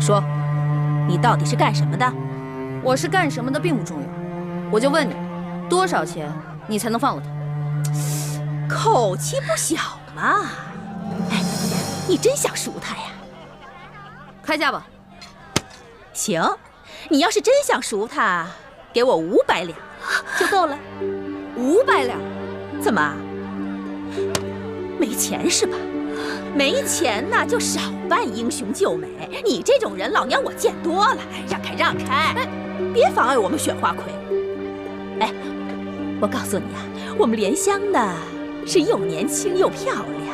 说，你到底是干什么的？我是干什么的并不重要，我就问你，多少钱你才能放了他？口气不小嘛！哎，你真想赎他呀？开价吧。行，你要是真想赎他，给我500两就够了。500两？怎么？没钱是吧？没钱那就少扮英雄救美。你这种人，老娘我见多了。让开，让开！哎，别妨碍我们选花魁。哎，我告诉你啊，我们莲香呢是又年轻又漂亮，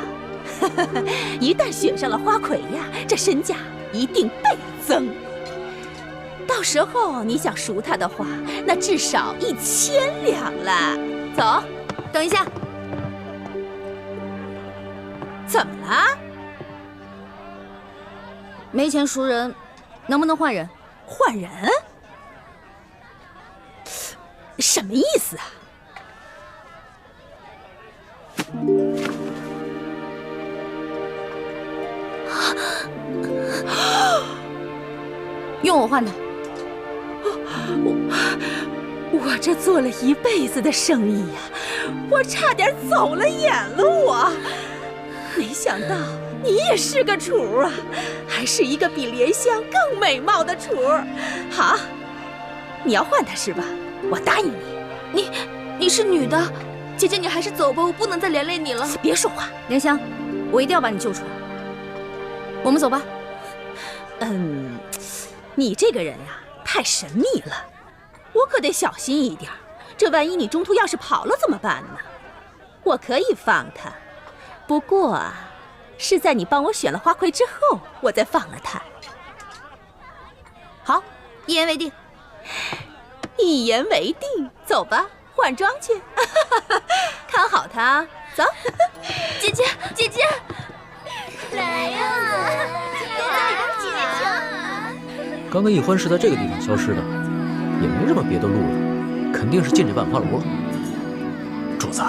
一旦选上了花魁呀，这身价一定倍增。到时候你想赎她的话，那至少1000两了。走，等一下。怎么了？没钱赎人，能不能换人？换人？什么意思啊？用我换他。我这做了一辈子的生意呀，我差点走了眼了我。没想到你也是个厨啊，还是一个比莲香更美貌的厨。好，你要换她是吧？我答应你。你是女的，姐姐你还是走吧，我不能再连累你了。别说话，莲香，我一定要把你救出来。我们走吧。你这个人呀，太神秘了，我可得小心一点。这万一你中途要是跑了怎么办呢？我可以放他，不过啊，是在你帮我选了花魁之后，我再放了他。好，一言为定。一言为定，走吧，换装去。看好他，走。姐姐，姐姐，来呀！姐姐，刚刚易欢是在这个地方消失的，也没什么别的路了，肯定是进这万花楼了。主子，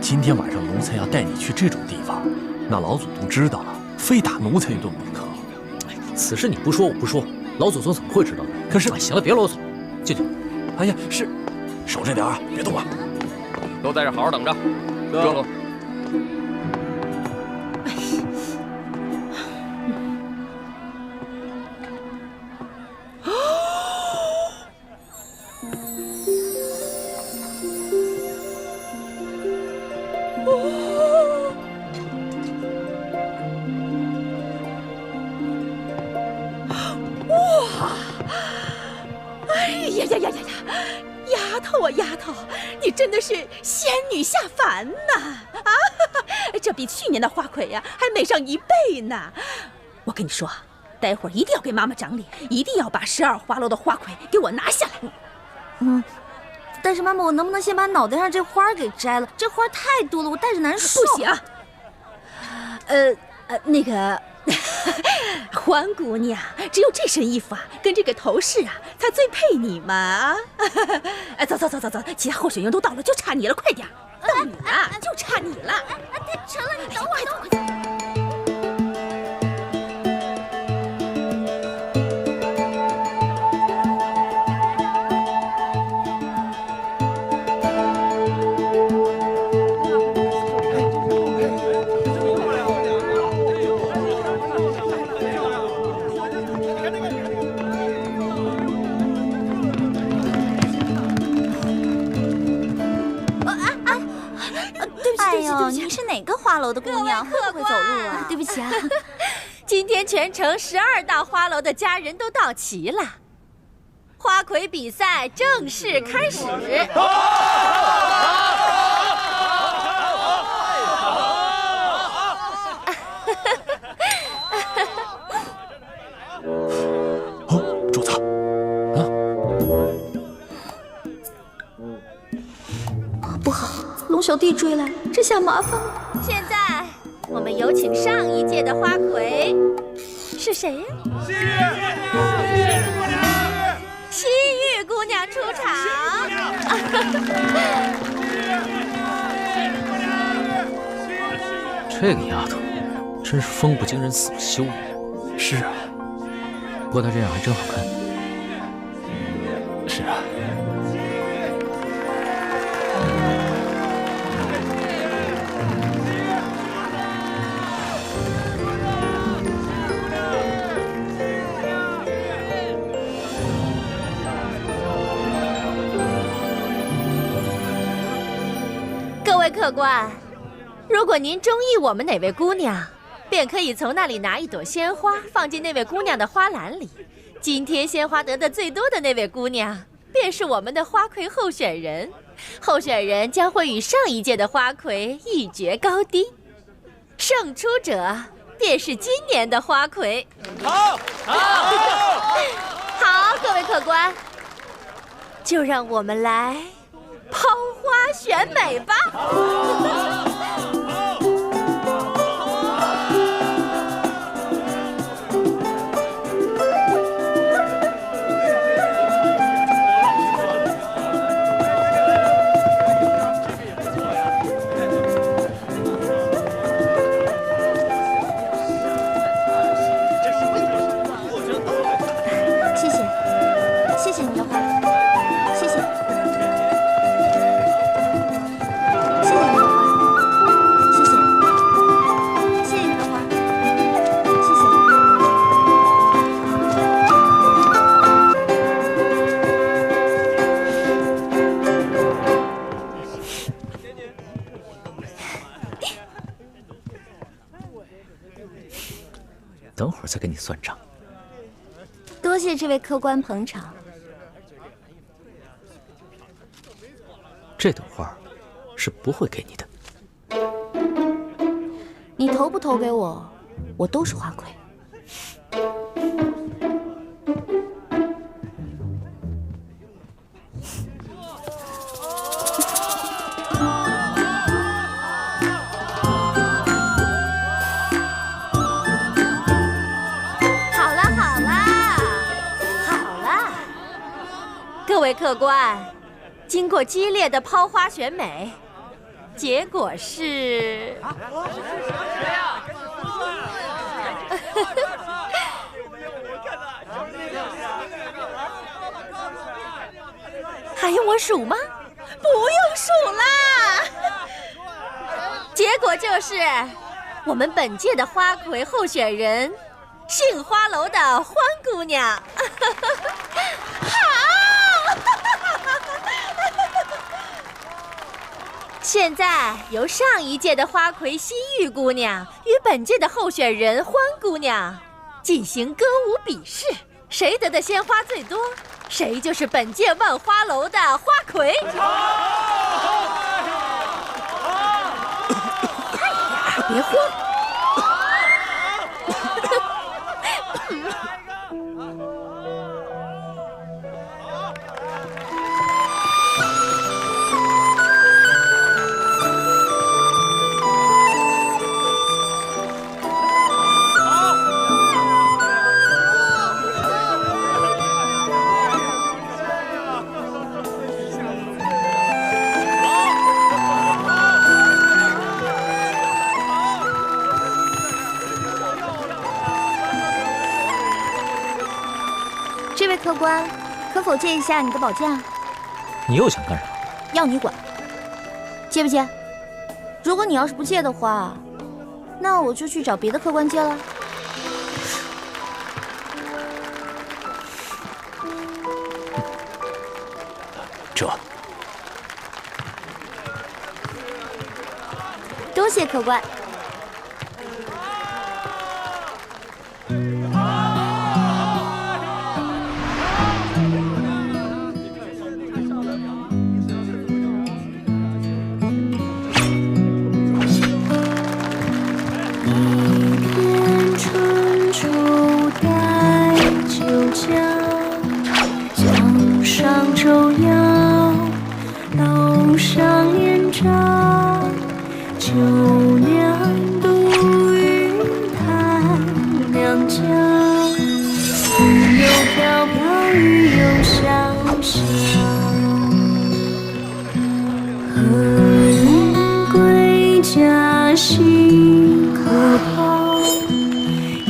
今天晚上奴才要带你去这种地方，那老祖宗知道了，非打奴才一顿不可。此事你不说我不说，老祖宗怎么会知道呢？可是，行了，别啰嗦，进去。哎呀，是，守着点啊，别动啊！都在这好好等着，热络。丫头，你真的是仙女下凡呐！啊，这比去年的花魁呀还美上1倍呢！我跟你说，待会儿一定要给妈妈长脸，一定要把12花楼的花魁给我拿下来。但是妈妈，我能不能先把脑袋上这花给摘了？这花太多了，我戴着难受。不行。那个。欢姑娘，只有这身衣服啊，跟这个头饰啊，才最配你嘛！走，其他候选人都到了，就差你了，快点！到你了，就差你了！太沉了，你等会儿。你是哪个花楼的姑娘？会不会走路啊？对不起啊。今天全城12大花楼的家人都到齐了，花魁比赛正式开始。主子，不好，龙小弟追来，这下麻烦了。现在我们有请上一届的花魁，是谁呀？西域姑娘出场。这个丫头真是风不惊人死不休。是啊，不过他这样还真好看。是啊。各位客官，如果您中意我们哪位姑娘，便可以从那里拿一朵鲜花放进那位姑娘的花篮里。今天鲜花得的最多的那位姑娘，便是我们的花魁候选人。候选人将会与上一届的花魁一决高低，胜出者便是今年的花魁。好，好，各位客官，就让我们来抛花选美吧。谢谢你的花，谢谢，谢谢你的花，谢谢，谢谢你的花，谢谢。等会儿再跟你算账。多谢这位客官捧场。这朵花是不会给你的。你投不投给我，我都是花魁。好了好了好了，各位客官，经过激烈的抛花选美，结果是还用我数吗？不用数啦。结果就是我们本届的花魁候选人，杏花楼的欢姑娘。好。现在由上一届的花魁西域姑娘与本届的候选人欢姑娘进行歌舞比试，谁得的鲜花最多，谁就是本届万花楼的花魁。别慌。这位客官，可否借一下你的宝剑？你又想干啥？要你管，借不借？如果你要是不借的话，那我就去找别的客官借了。这，多谢客官。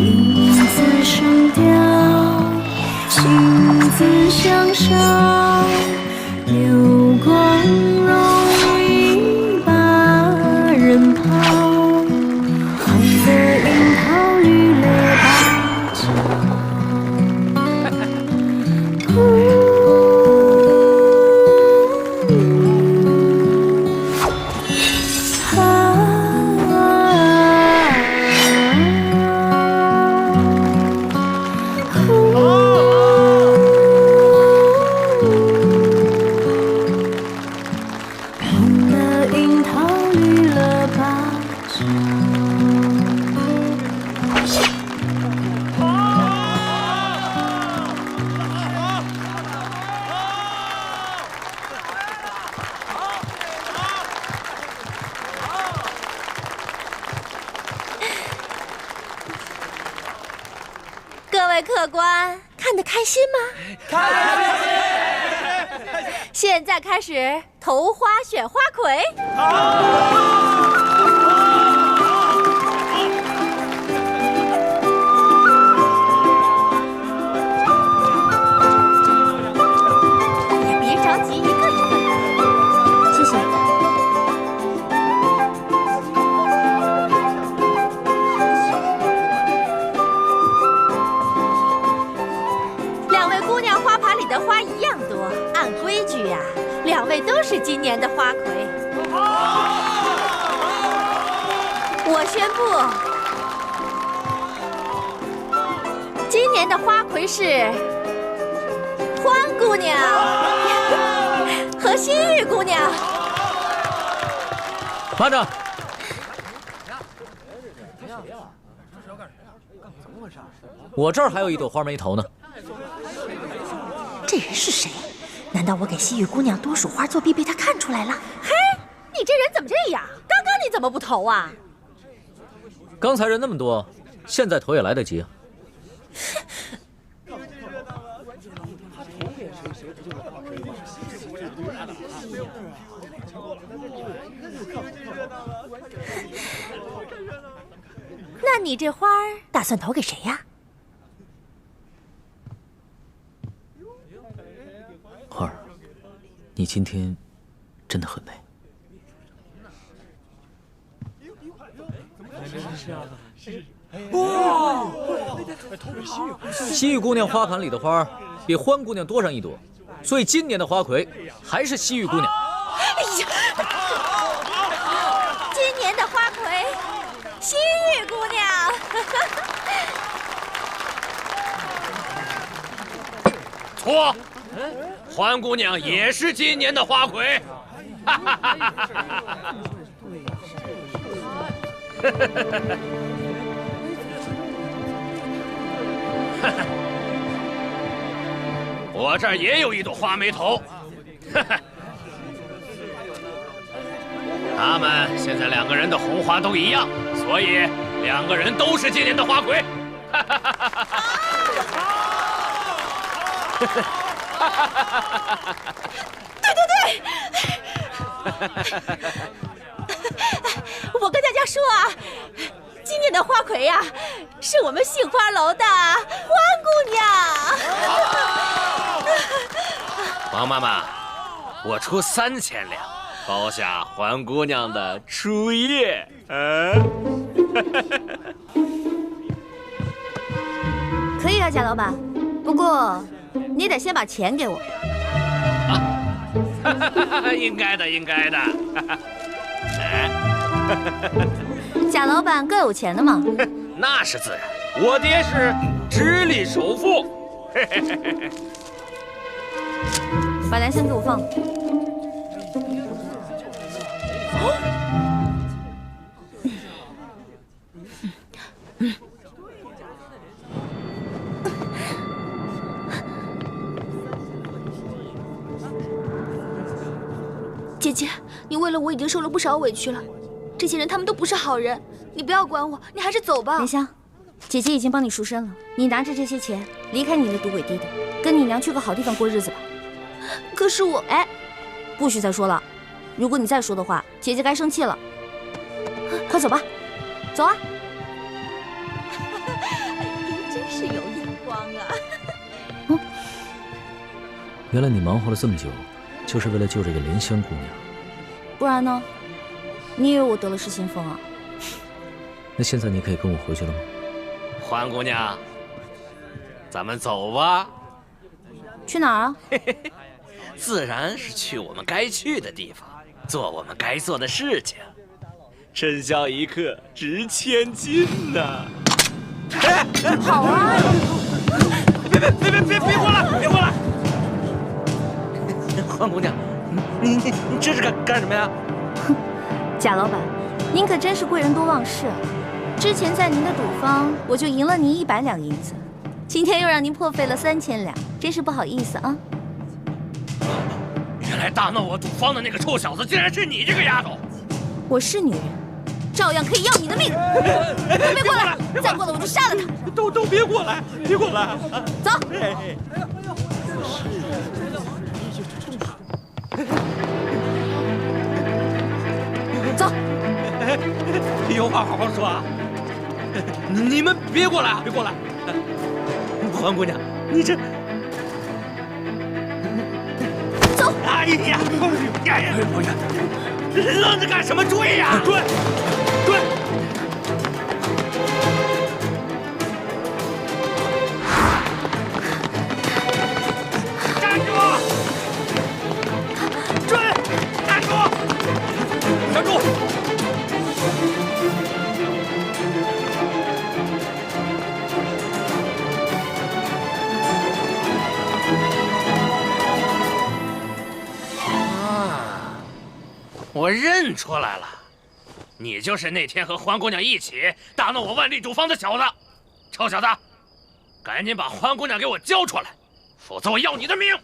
因此声调思向上，流光容易把人抛。红的樱桃，绿了芭蕉。各位客官，看得开心吗？开心！现在开始投花选花魁。也别着急，一个一个来。谢谢。的花一样多，按规矩呀，2位都是今年的花魁。我宣布，今年的花魁是欢姑娘和心玉姑娘。慢着！我这儿还有一朵花没投呢。这人是谁？难道我给西域姑娘多数花作弊被他看出来了？嘿，你这人怎么这样？刚刚你怎么不投啊？刚才人那么多，现在投也来得及啊。那你这花儿打算投给谁呀？花儿，你今天真的很美。哇！西域姑娘花盘里的花比欢姑娘多上一朵，所以今年的花魁还是西域姑娘。哎呀！今年的花魁，西域姑娘。错。欢姑娘也是今年的花魁，我这儿也有一朵花没投，他们现在2个人的红花都一样，所以2个人都是今年的花魁。对，我跟大家说啊，今年的花魁呀，是我们杏花楼的欢姑娘。王妈妈，我出3000两，包下欢姑娘的初夜。可以啊，贾老板，不过你得先把钱给我。应该的，应该的。贾老板更有钱的嘛。那是自然，我爹是直隶首富。把蓝香给我放了。姐姐，你为了我已经受了不少委屈了，这些人他们都不是好人，你不要管我，你还是走吧。莲香，姐姐已经帮你赎身了，你拿着这些钱离开你的赌鬼爹爹，跟你娘去个好地方过日子吧。可是我……哎，不许再说了，如果你再说的话，姐姐该生气了。快走吧，走啊！您真是有眼光啊！原来你忙活了这么久，就是为了救这个莲香姑娘。不然呢？你以为我得了失心疯啊？那现在你可以跟我回去了吗？欢姑娘，咱们走吧。去哪儿啊？自然是去我们该去的地方，做我们该做的事情。真笑一刻值千金呐！好啊！别过来！别过来！欢姑娘，你这是干什么呀？贾老板，您可真是贵人多忘事啊！之前在您的赌坊，我就赢了您100两银子，今天又让您破费了3000两，真是不好意思啊！原来大闹我赌坊的那个臭小子，竟然是你这个丫头！我是女人，照样可以要你的命！都别过来！再过来我就杀了他！都别过来！别过来！走！走！有话好好说啊！你们别过来啊！别过来！欢姑娘，你这……走！哎呀！愣着干什么？追呀！追！站住！追！站住！站住！我认出来了，你就是那天和欢姑娘一起大闹我万利赌坊的小子。臭小子，赶紧把欢姑娘给我交出来，否则我要你的命！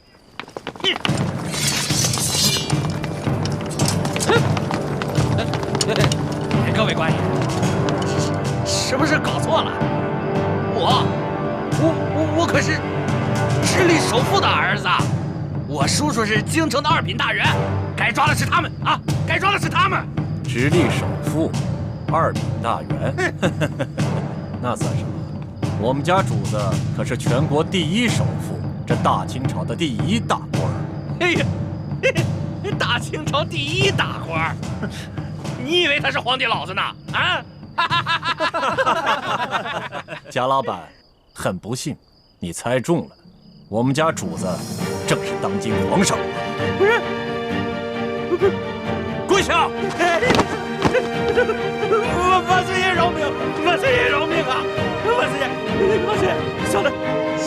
各位官爷，是不是搞错了？我可是直隶首富的儿子，我叔叔是京城的2品大员，该抓的是他们啊！该抓的是他们。直隶首富，2品大员，那算什么？我们家主子可是全国第1首富，这大清朝的第1大官儿。哎呀，大清朝第1大官儿，你以为他是皇帝老子呢？啊！贾老板，很不幸，你猜中了，我们家主子正是当今皇上。跪下！万岁爷饶命！万岁爷饶命啊！万岁爷，小的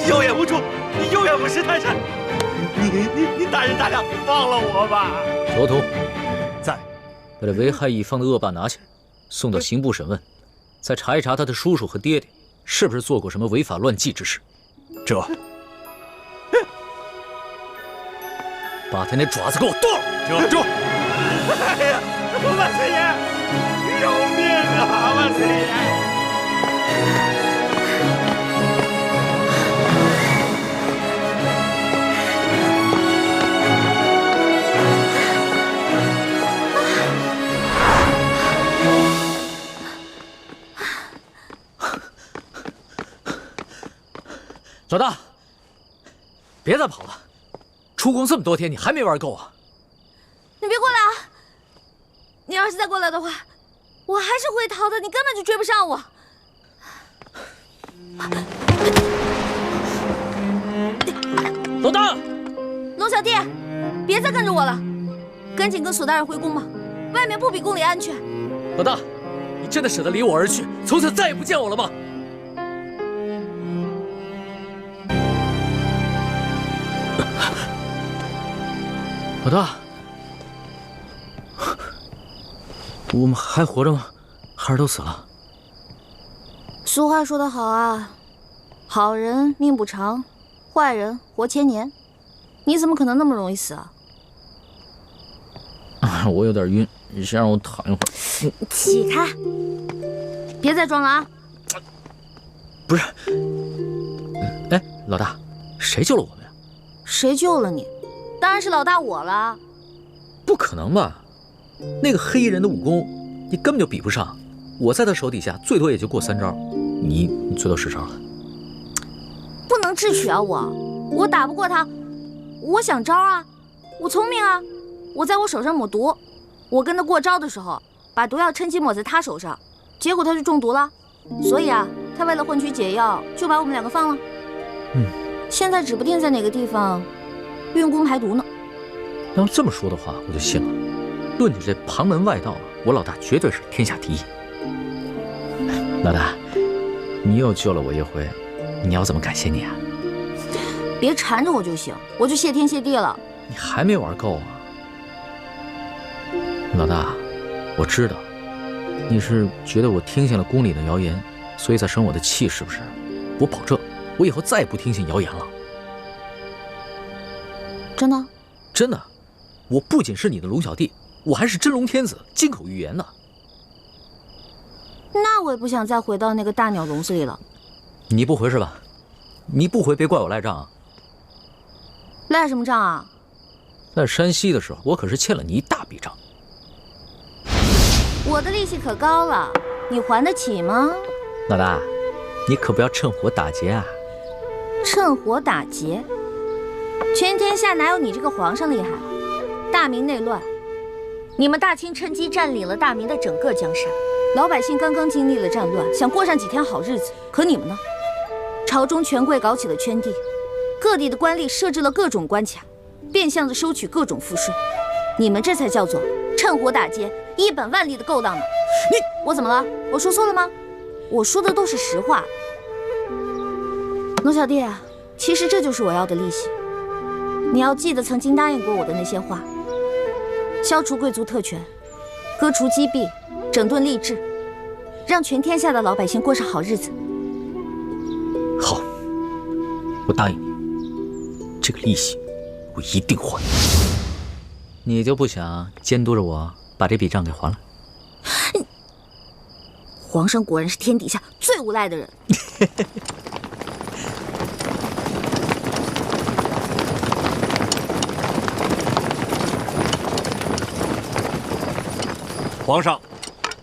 有眼无珠，有眼无识泰山，你大人大量，放了我吧！囚徒在，把这危害一方的恶霸拿起来，送到刑部审问，再查一查他的叔叔和爹爹是不是做过什么违法乱纪之事。这，把他那爪子给我剁了！遮住！哎呀，万岁爷，饶命啊！万岁爷！老大，别再跑了！出宫这么多天，你还没玩够啊？你别过来啊！你要是再过来的话，我还是会逃的，你根本就追不上我。老大，龙小弟，别再跟着我了，赶紧跟索大人回宫吧，外面不比宫里安全。老大，你真的舍得离我而去，从此再也不见我了吗？老大，我们还活着吗？还是都死了？俗话说得好啊，好人命不长，坏人活千年。你怎么可能那么容易死啊？我有点晕，你先让我躺一会儿。起开！别再装了啊！不是，哎，老大，谁救了我们呀？谁救了你？当然是老大我了。不可能吧？那个黑衣人的武功，你根本就比不上。我在他手底下，最多也就过3招，你最多10招了。不能智取啊我打不过他，我想招啊，我聪明啊，我在我手上抹毒，我跟他过招的时候，把毒药趁机抹在他手上，结果他就中毒了。所以啊，他为了换取解药，就把我们两个放了。现在指不定在哪个地方运功排毒呢。要这么说的话，我就信了。论你这旁门外道啊，我老大绝对是天下第一。老大，你又救了我一回，你要怎么感谢你啊？别缠着我就行，我就谢天谢地了。你还没玩够啊？老大，我知道你是觉得我听信了宫里的谣言，所以在生我的气，是不是？我保证，我以后再也不听信谣言了。真的？真的，我不仅是你的龙小弟，我还是真龙天子，金口玉言的。那我也不想再回到那个大鸟笼子里了。你不回是吧？你不回，别怪我赖账啊。赖什么账啊？在山西的时候，我可是欠了你一大笔账。我的利息可高了，你还得起吗？老大，你可不要趁火打劫啊！趁火打劫？全天下哪有你这个皇上厉害？大明内乱，你们大清趁机占领了大明的整个江山，老百姓刚刚经历了战乱，想过上几天好日子，可你们呢？朝中权贵搞起了圈地，各地的官吏设置了各种关卡，变相的收取各种赋税，你们这才叫做趁火打劫，一本万利的勾当呢！我怎么了？我说错了吗？我说的都是实话。龙小弟啊，其实这就是我要的利息。你要记得曾经答应过我的那些话：消除贵族特权，割除积弊，整顿吏治，让全天下的老百姓过上好日子。好，我答应你，这个利息我一定还。你就不想监督着我把这笔账给还了？皇上果然是天底下最无赖的人。皇上，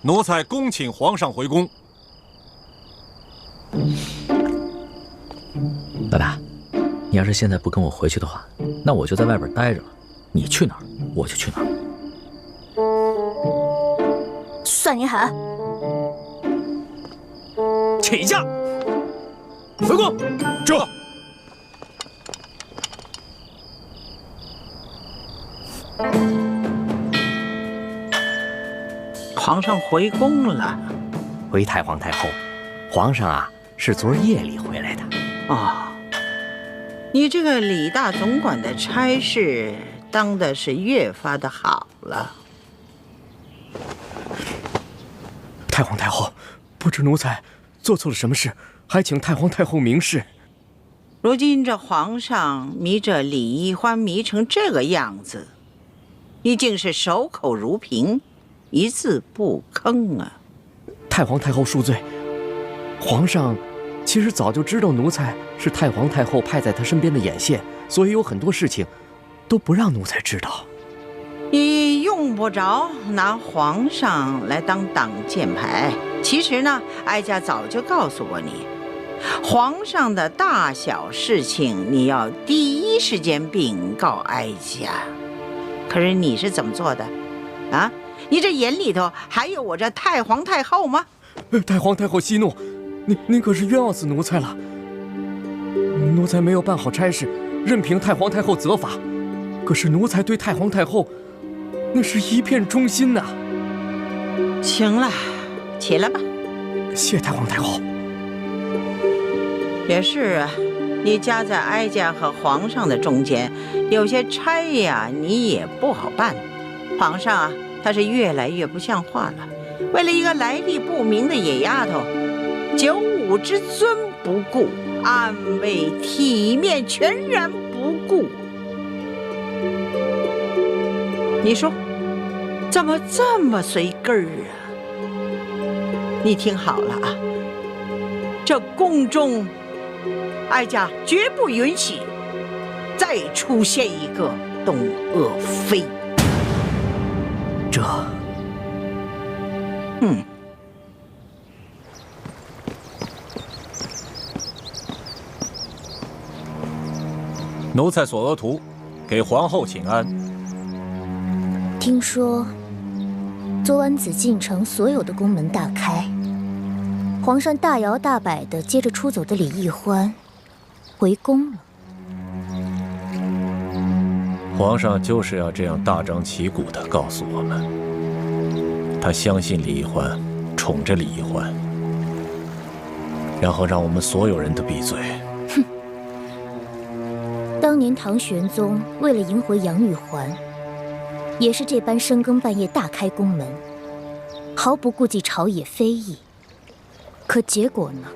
奴才恭请皇上回宫。老大，你要是现在不跟我回去的话，那我就在外边待着了。你去哪儿，我就去哪儿。算你狠！起驾，回宫。这。皇上回宫了。回太皇太后，皇上啊是昨儿夜里回来的。哦，你这个李大总管的差事当的是越发的好了。太皇太后，不知奴才做错了什么事，还请太皇太后明示。如今这皇上迷着李易欢迷成这个样子，你竟是守口如瓶，一字不吭啊！太皇太后恕罪，皇上其实早就知道奴才是太皇太后派在他身边的眼线，所以有很多事情都不让奴才知道。你用不着拿皇上来当挡箭牌。其实呢，哀家早就告诉过你，皇上的大小事情你要第一时间禀告哀家。可是你是怎么做的啊？你这眼里头还有我这太皇太后吗？太皇太后息怒，您可是冤枉死奴才了。奴才没有办好差事，任凭太皇太后责罚。可是奴才对太皇太后那是一片忠心呐。行了，起来吧。谢太皇太后。也是啊，你夹在哀家和皇上的中间，有些差呀你也不好办。皇上啊，他是越来越不像话了。为了一个来历不明的野丫头，九五之尊不顾，安危体面全然不顾。你说怎么这么随根儿啊？你听好了啊，这宫中哀家绝不允许再出现一个董鄂妃。这奴才所额图给皇后请安。听说昨晚紫禁城所有的宫门大开，皇上大摇大摆的接着出走的李易欢回宫了。皇上就是要这样大张旗鼓地告诉我们，他相信李易欢，宠着李易欢，然后让我们所有人都闭嘴。哼！当年唐玄宗为了迎回杨玉环，也是这般深更半夜大开宫门，毫不顾忌朝野非议。可结果呢？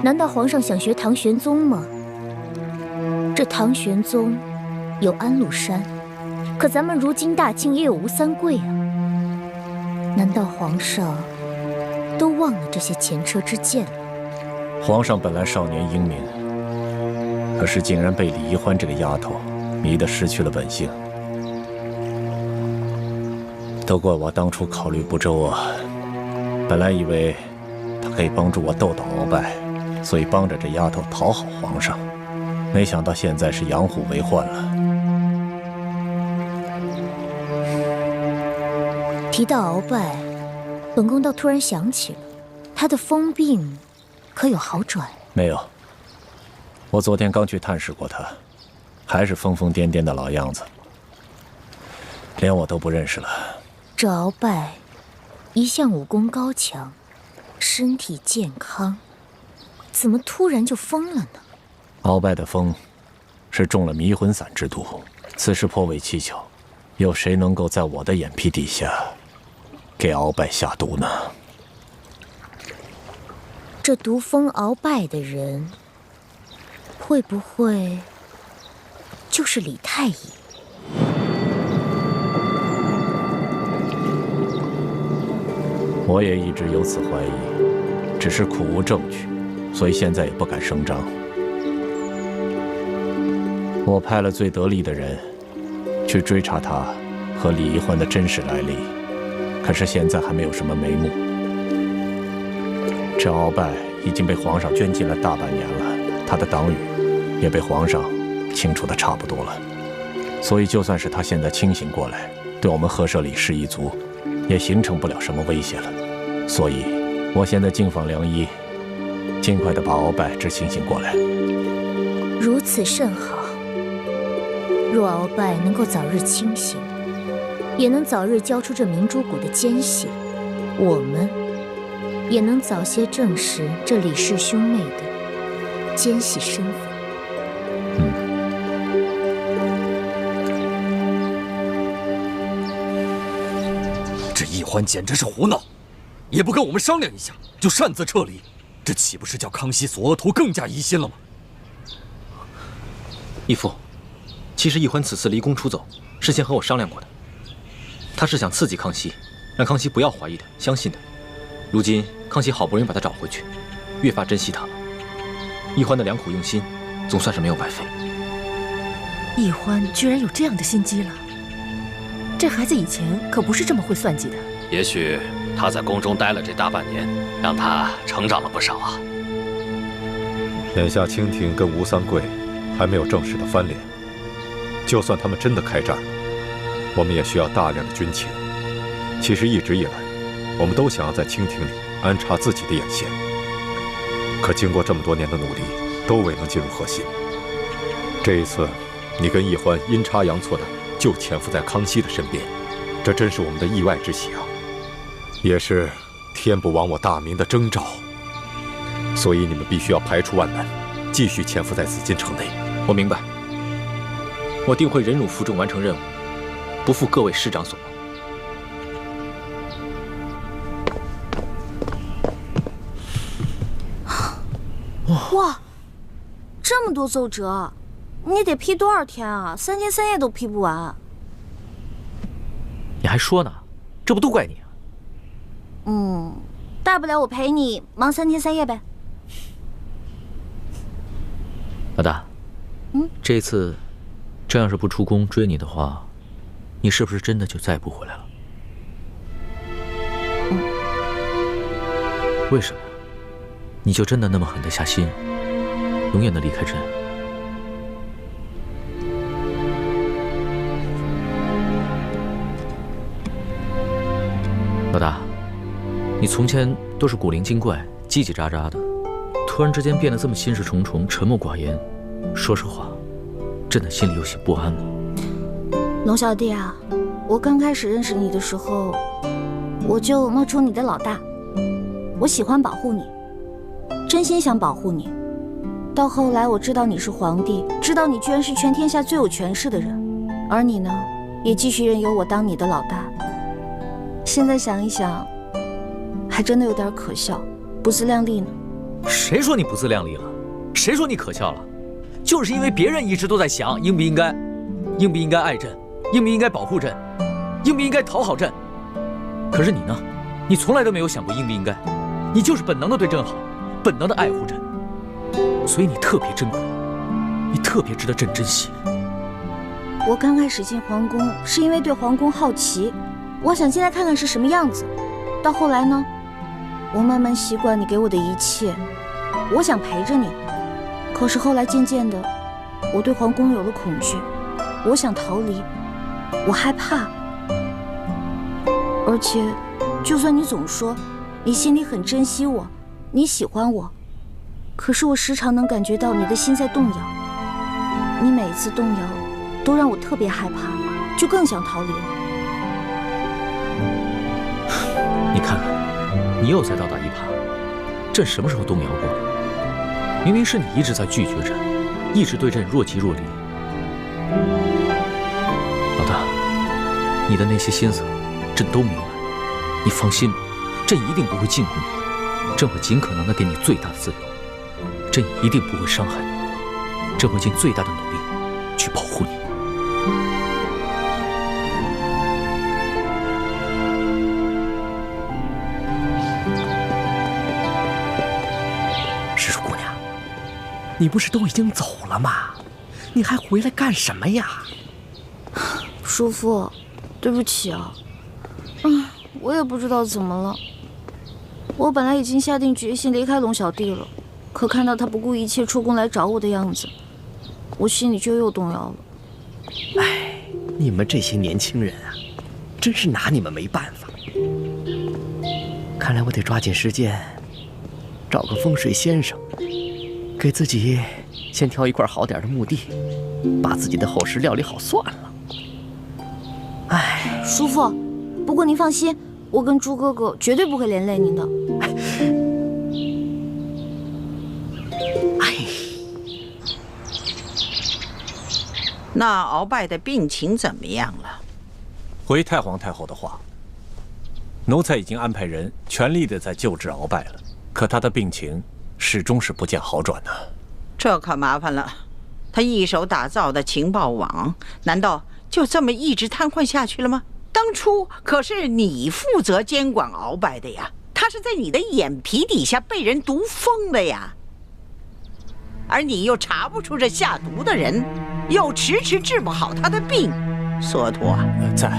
难道皇上想学唐玄宗吗？这唐玄宗有安禄山，可咱们如今大清也有吴三桂啊。难道皇上都忘了这些前车之鉴了？皇上本来少年英明，可是竟然被李易欢这个丫头迷得失去了本性。都怪我当初考虑不周啊！本来以为她可以帮助我斗倒鳌拜，所以帮着这丫头讨好皇上。没想到现在是养虎为患了。提到鳌拜，本宫倒突然想起了，他的疯病可有好转？没有，我昨天刚去探视过他，还是疯疯癫癫的老样子，连我都不认识了。这鳌拜一向武功高强，身体健康，怎么突然就疯了呢？鳌拜的疯是中了迷魂散之毒，此事颇为蹊跷，有谁能够在我的眼皮底下给鳌拜下毒呢？这毒疯鳌拜的人，会不会就是李太医？我也一直有此怀疑，只是苦无证据，所以现在也不敢声张。我派了最得力的人去追查他和李易欢的真实来历，可是现在还没有什么眉目。这鳌拜已经被皇上圈禁了大半年了，他的党羽也被皇上清除的差不多了，所以就算是他现在清醒过来，对我们赫舍李氏一族也形成不了什么威胁了。所以我现在敬访良医，尽快的把鳌拜治清醒过来。如此甚好。若鳌拜能够早日清醒，也能早日交出这明珠谷的奸细，我们也能早些证实这李氏兄妹的奸细身份。这易欢简直是胡闹，也不跟我们商量一下就擅自撤离，这岂不是叫康熙索额图更加疑心了吗？义父，其实易欢此次离宫出走，事先和我商量过的。他是想刺激康熙，让康熙不要怀疑他，相信他。如今康熙好不容易把他找回去，越发珍惜他了。易欢的良苦用心，总算是没有白费。易欢居然有这样的心机了，这孩子以前可不是这么会算计的。也许他在宫中待了这大半年，让他成长了不少啊。眼下清廷跟吴三桂还没有正式的翻脸，就算他们真的开战，我们也需要大量的军情。其实一直以来，我们都想要在清廷里安插自己的眼线，可经过这么多年的努力，都未能进入核心。这一次，你跟易欢阴差阳错的就潜伏在康熙的身边，这真是我们的意外之喜啊，也是天不亡我大明的征兆。所以你们必须要排除万难，继续潜伏在紫禁城内。我明白，我定会忍辱负重完成任务，不负各位师长所望。哇，这么多奏折，你得批多少天啊？3天3夜都批不完。你还说呢？这不都怪你啊？大不了我陪你忙3天3夜呗。老大，这次这要是不出宫追你的话，你是不是真的就再也不回来了？为什么呀？你就真的那么狠得下心，永远的离开朕？老大，你从前都是古灵精怪、叽叽喳喳的，突然之间变得这么心事重重、沉默寡言，说实话，真的心里有些不安了。龙小弟啊，我刚开始认识你的时候，我就冒充你的老大，我喜欢保护你，真心想保护你。到后来我知道你是皇帝，知道你居然是全天下最有权势的人，而你呢，也继续任由我当你的老大。现在想一想，还真的有点可笑，不自量力呢。谁说你不自量力了？谁说你可笑了？就是因为别人一直都在想应不应该爱朕，应不应该保护朕，应不应该讨好朕。可是你呢？你从来都没有想过应不应该，你就是本能的对朕好，本能的爱护朕，所以你特别珍贵，你特别值得朕珍惜。我刚开始进皇宫是因为对皇宫好奇，我想进来看看是什么样子。到后来呢，我慢慢习惯你给我的一切，我想陪着你。可是后来渐渐的，我对皇宫有了恐惧，我想逃离，我害怕。而且，就算你总说你心里很珍惜我，你喜欢我，可是我时常能感觉到你的心在动摇。你每一次动摇，都让我特别害怕，就更想逃离了。你看看，你又在倒打一耙。朕什么时候动摇过？明明是你一直在拒绝朕，一直对朕若即若离。老大，你的那些心思，朕都明白。你放心吧，朕一定不会禁锢你，朕会尽可能的给你最大的自由，朕一定不会伤害你，朕会尽最大的努力去保护你。石树姑娘，你不是都已经走了吗？你还回来干什么呀？叔父，对不起啊。我也不知道怎么了。我本来已经下定决心离开龙小弟了，可看到他不顾一切出宫来找我的样子，我心里就又动摇了。哎，你们这些年轻人啊，真是拿你们没办法。看来我得抓紧时间，找个风水先生，给自己先挑一块好点的墓地，把自己的后事料理好算了。哎，叔父，不过您放心，我跟朱哥哥绝对不会连累您的。那鳌拜的病情怎么样了？回太皇太后的话，奴才已经安排人全力的在救治鳌拜了，可他的病情始终是不见好转呢。这可麻烦了，他一手打造的情报网，难道就这么一直瘫痪下去了吗？当初可是你负责监管鳌拜的呀，他是在你的眼皮底下被人毒疯的呀，而你又查不出这下毒的人，又迟迟治不好他的病。索图啊，在，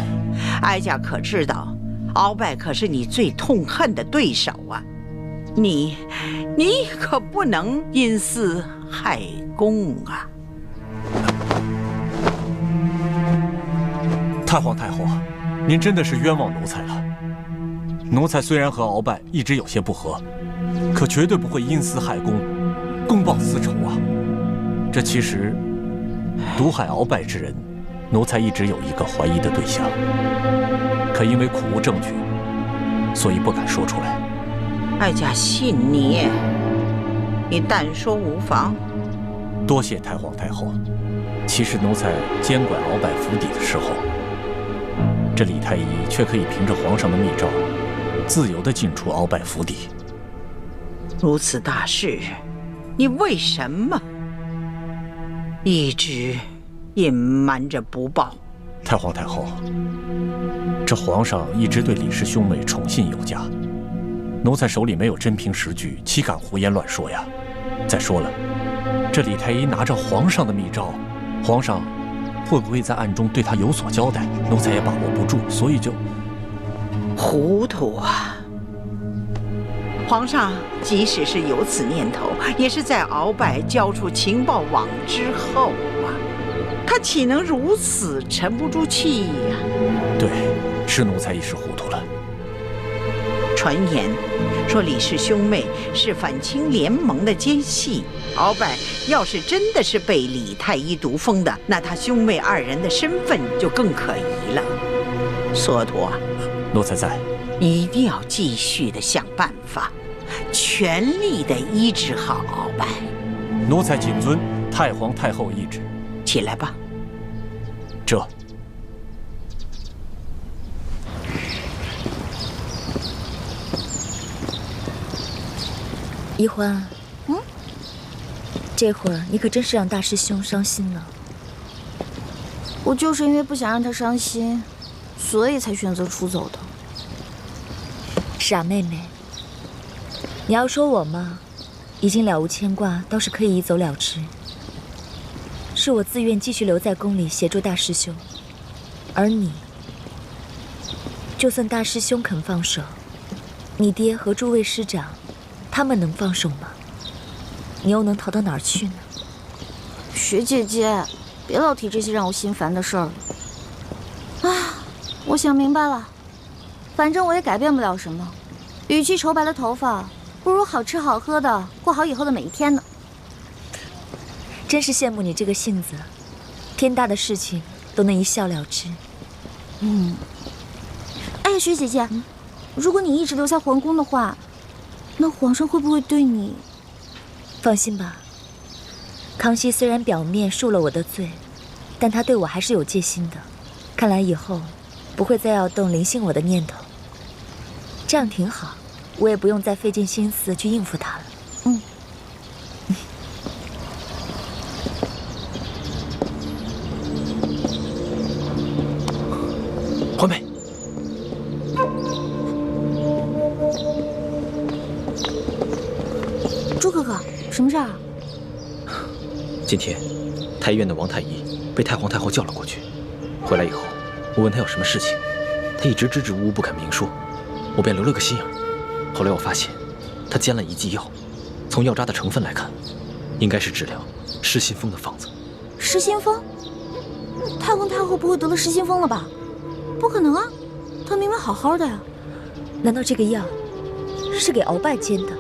哀家可知道，鳌拜可是你最痛恨的对手啊，你可不能因私害公啊！太皇太后，您真的是冤枉奴才了。奴才虽然和鳌拜一直有些不和，可绝对不会因私害公，公报私仇啊。这其实毒害鳌拜之人，奴才一直有一个怀疑的对象，可因为苦无证据，所以不敢说出来。哀家信你，你但说无妨。多谢太皇太后。其实奴才监管鳌拜府邸的时候，这李太医却可以凭着皇上的密诏，自由地进出鳌拜府邸。如此大事，你为什么一直隐瞒着不报？太皇太后，这皇上一直对李氏兄妹宠信有加，奴才手里没有真凭实据，岂敢胡言乱说呀？再说了，这李太医拿着皇上的密诏，皇上会不会在暗中对他有所交代？奴才也把握不住，所以就糊涂啊！皇上即使是有此念头，也是在鳌拜交出情报网之后啊，他岂能如此沉不住气呀？对，是奴才一时糊涂了。传言说李氏兄妹是反清联盟的奸细。鳌拜要是真的是被李太医毒疯的，那他兄妹二人的身份就更可疑了。索图啊，奴才在。你一定要继续的想办法，全力的医治好鳌拜。奴才谨遵太皇太后懿旨。起来吧。这。怡欢，这会儿你可真是让大师兄伤心了。我就是因为不想让他伤心，所以才选择出走的。傻妹妹，你要说我嘛，已经了无牵挂，倒是可以一走了之。是我自愿继续留在宫里协助大师兄，而你，就算大师兄肯放手，你爹和诸位师长，他们能放手吗？你又能逃到哪儿去呢？雪姐姐，别老提这些让我心烦的事儿了。啊，我想明白了，反正我也改变不了什么。与其愁白了头发，不如好吃好喝的过好以后的每一天呢。真是羡慕你这个性子，天大的事情都能一笑了之。哎呀，雪姐姐，如果你一直留在皇宫的话，那皇上会不会对你……放心吧，康熙虽然表面恕了我的罪，但他对我还是有戒心的。看来以后不会再要动临幸我的念头，这样挺好，我也不用再费尽心思去应付他了。环美，朱哥哥，什么事儿啊？今天，太医院的王太医被太皇太后叫了过去。回来以后，我问他有什么事情，他一直支支吾吾不肯明说，我便留了个心眼。后来我发现，他煎了一剂药，从药渣的成分来看，应该是治疗失心疯的方子。失心疯？太皇太后不会得了失心疯了吧？不可能啊，她明明好好的呀。难道这个药是给鳌拜煎的？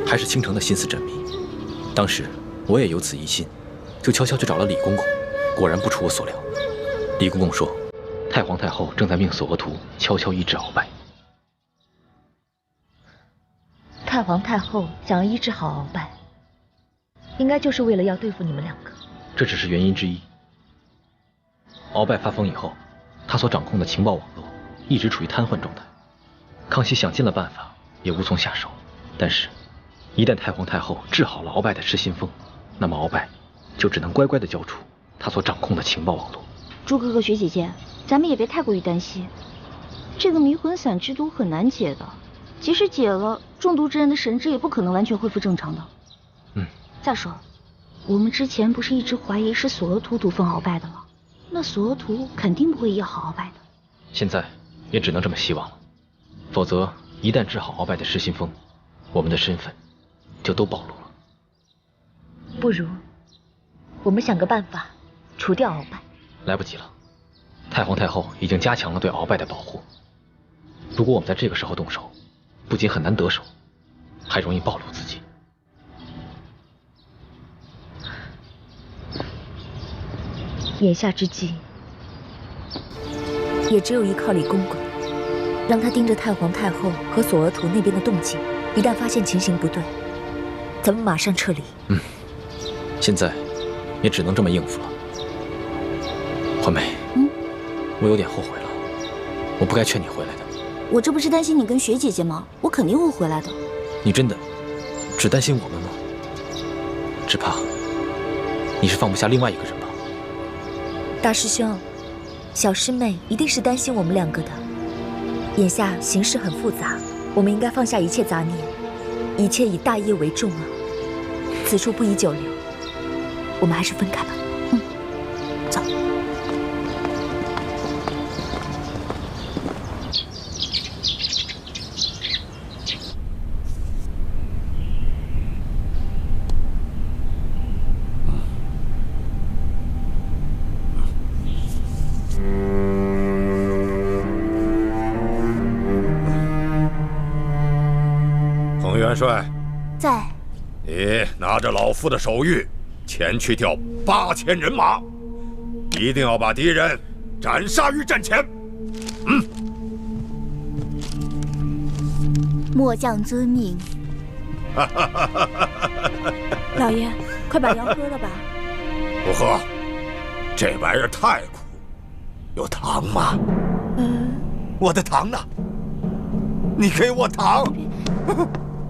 还是倾城的心思缜密。当时我也有此疑心，就悄悄去找了李公公，果然不出我所料。李公公说，太皇太后正在命索额图悄悄医治鳌拜。太皇太后想要医治好鳌拜，应该就是为了要对付你们两个。这只是原因之一。鳌拜发疯以后，他所掌控的情报网络一直处于瘫痪状态。康熙想尽了办法，也无从下手。但是，一旦太皇太后治好了鳌拜的失心疯，那么鳌拜就只能乖乖地交出他所掌控的情报网络。朱哥哥、雪姐姐，咱们也别太过于担心，这个迷魂散之毒很难解的，即使解了，中毒之人的神智也不可能完全恢复正常的。再说，我们之前不是一直怀疑是索额图毒疯鳌拜的吗？那索额图肯定不会医好鳌拜的。现在也只能这么希望了，否则一旦治好鳌拜的失心疯，我们的身份就都暴露了。不如我们想个办法除掉鳌拜。来不及了，太皇太后已经加强了对鳌拜的保护。如果我们在这个时候动手，不仅很难得手，还容易暴露自己。眼下之计，也只有依靠李公公，让他盯着太皇太后和索额图那边的动静，一旦发现情形不对，咱们马上撤离。现在也只能这么应付了。环美，我有点后悔了，我不该劝你回来的。我这不是担心你跟雪姐姐吗？我肯定会回来的。你真的只担心我们吗？只怕你是放不下另外一个人吧？大师兄，小师妹一定是担心我们两个的。眼下形势很复杂，我们应该放下一切杂念，一切以大业为重啊！此处不宜久留，我们还是分开吧。走。帅在。你拿着老夫的手谕，前去调8000人马，一定要把敌人斩杀于阵前。末将遵命。老爷，快把药喝了吧。不喝，这玩意儿太苦。有糖吗？我的糖呢？你给我糖！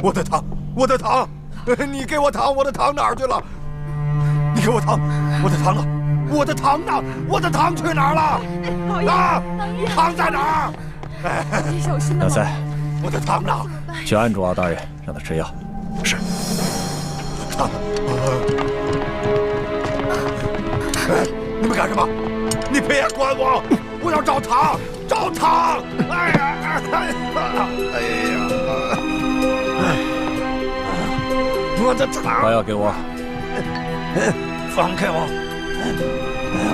我的糖，我的糖！你给我糖，我的糖哪儿去了？你给我糖，我的糖呢？我的糖呢？我的糖去哪儿了？老爷，啊，糖在哪儿？小心老三，我的糖呢？去按住敖大人，让他吃药。是。糖。你们干什么？你别管我！我要找糖，找糖！哎呀，哎呀！我的糖！把药给我。放开我！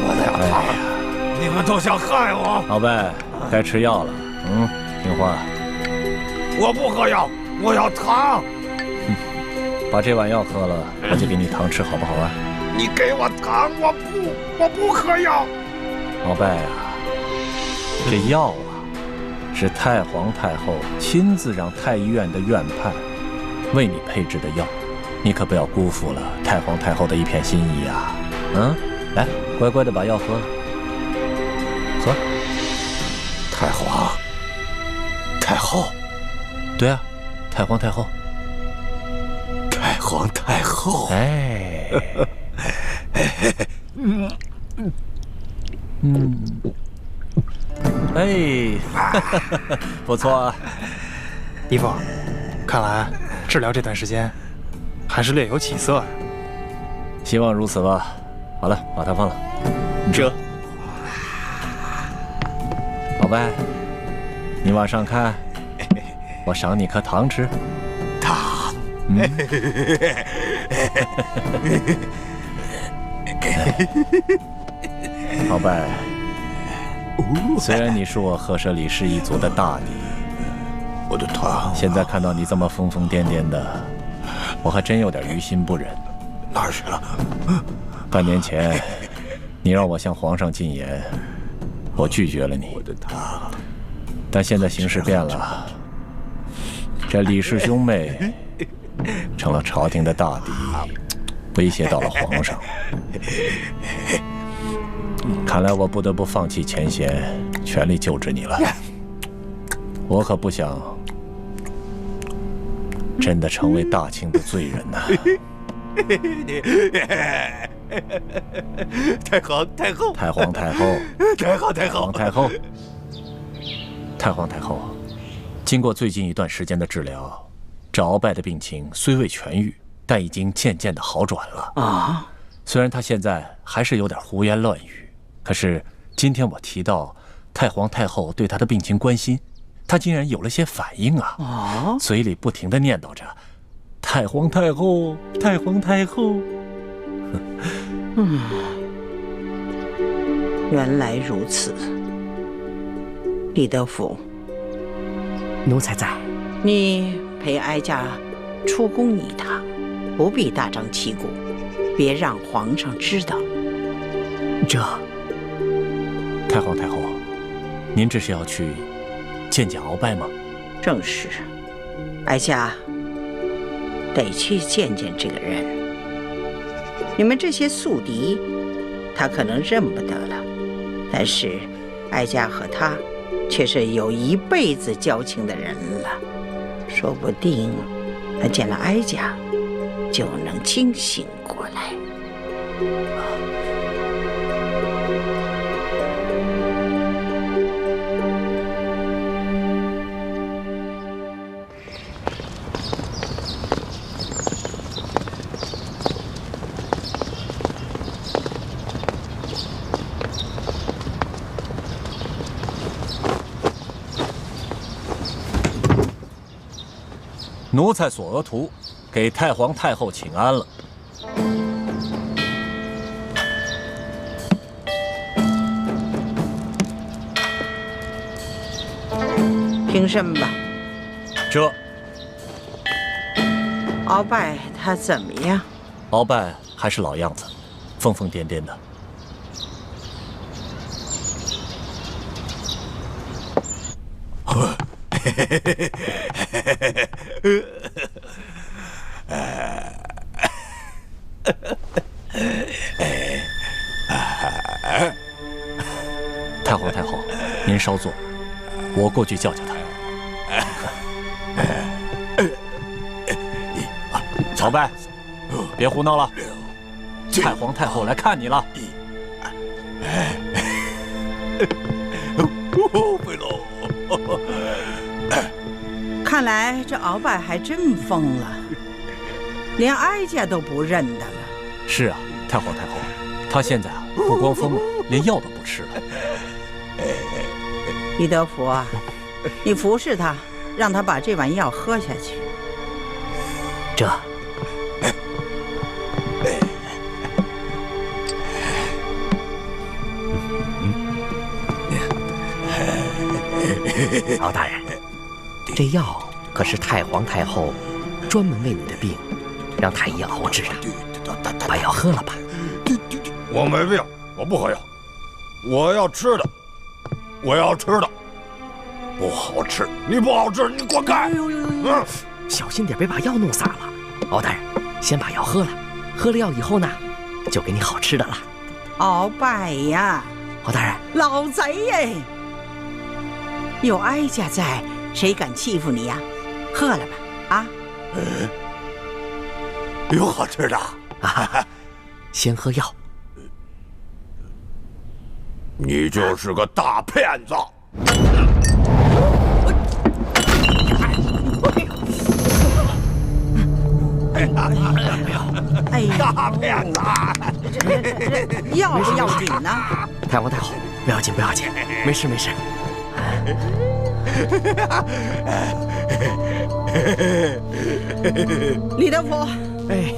我的糖！你们都想害我！老伯，该吃药了。听话。我不喝药，我要糖。把这碗药喝了，我就给你糖吃，好不好啊？你给我糖，我不喝药。老伯呀，这药啊，是太皇太后亲自让太医院的院判为你配制的药，你可不要辜负了太皇太后的一片心意啊！来，乖乖的把药喝了，喝。太皇太后，对啊，太皇太后。太皇太后，哎，哎，不错啊，姨父，看来治疗这段时间还是略有起色啊。希望如此吧。好了，把它放了。这，老伯，你往上看，我赏你颗糖吃。糖。老伯，虽然你是我赫舍里氏一族的大敌，我的糖，现在看到你这么疯疯癫癫的，我还真有点于心不忍。哪儿去了？半年前，你让我向皇上进言，我拒绝了你。我的糖，但现在形势变了，这李氏兄妹成了朝廷的大敌，威胁到了皇上。看来我不得不放弃前嫌，全力救治你了。我可不想真的成为大清的罪人呐！太皇太后，太皇太后，太皇太后，太后，太皇太后。经过最近一段时间的治疗，这鳌拜的病情虽未痊愈，但已经渐渐的好转了啊。虽然他现在还是有点胡言乱语，可是今天我提到太皇太后对他的病情关心，他竟然有了些反应啊！嘴里不停地念叨着“太皇太后，太皇太后”。原来如此。李德福，奴才在。你陪哀家出宫一趟，不必大张旗鼓，别让皇上知道。这，太皇太后，您这是要去见见鳌拜吗？正是，哀家得去见见这个人。你们这些宿敌，他可能认不得了，但是哀家和他却是有一辈子交情的人了，说不定他见了哀家就能清醒过来。奴才索额图给太皇太后请安了。平身吧。这鳌拜他怎么样？鳌拜还是老样子，疯疯癫癫的。太皇太后，您稍坐，我过去叫叫他。鳌拜，别胡闹了，太皇太后来看你了。看来这鳌拜还真疯了，连哀家都不认得了。是啊，太皇太后，他现在啊不光疯了，连药都不吃了。李德福啊，你服侍他，让他把这碗药喝下去。这。敖大人，这药可是太皇太后专门为你的病，让太医熬制的，把药喝了吧。我没病，我不喝药，我要吃的，我要吃的，不好吃，你不好吃，你滚开！小心点，别把药弄洒了。敖大人，先把药喝了，喝了药以后呢，就给你好吃的了。鳌拜呀，敖大人，老贼耶！有哀家在，谁敢欺负你呀？喝了吧，啊！有好吃的啊！先喝药。你就是个大骗子！哎呀，大骗子！这要不要紧呢？太皇太后，不要紧不要紧，没事没事。李德福，哎，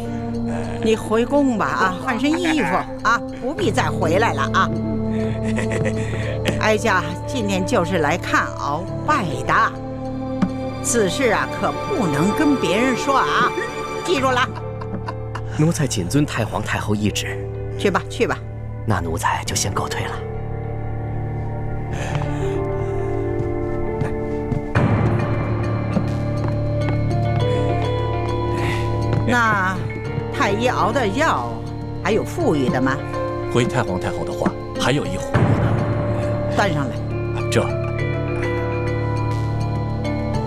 你回宫吧啊，换身衣服啊，不必再回来了啊。哀家今天就是来看鳌拜的，此事啊可不能跟别人说啊，记住了。奴才谨遵太皇太后懿旨。去吧去吧。那奴才就先告退了。那太医熬的药还有富裕的吗？回太皇太后的话，还有一壶呢。端上来。这，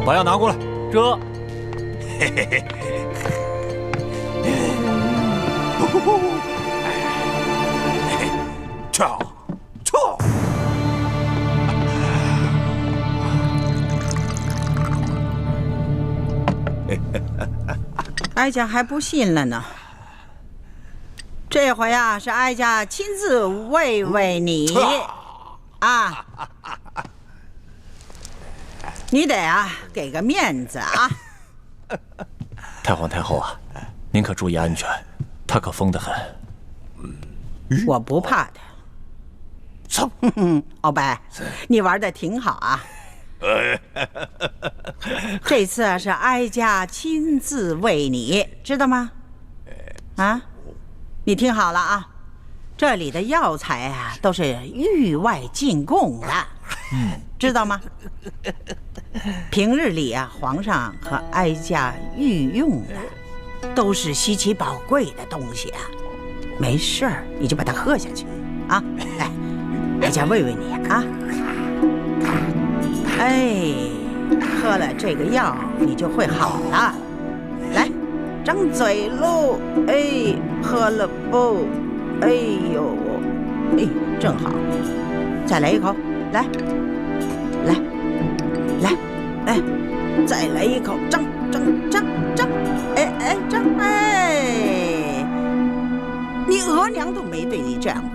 把药拿过来。这，嘿嘿嘿。撤。哀家还不信了呢。这回啊，是哀家亲自慰慰你啊！你得啊给个面子啊！太皇太后啊，您可注意安全，他可疯得很。我不怕他。鳌拜，你玩的挺好啊！这次啊是哀家亲自为你，知道吗？啊，你听好了啊，这里的药材啊都是域外进贡的，知道吗？平日里啊，皇上和哀家御用的都是稀奇宝贵的东西啊。没事儿，你就把它喝下去啊！哎，哀家慰慰你啊！哎，喝了这个药，你就会好了。来，张嘴喽！哎，喝了不？哎呦，哎，正好，再来一口，来，哎，再来一口，张，哎，张，哎，你额娘都没对你这样过。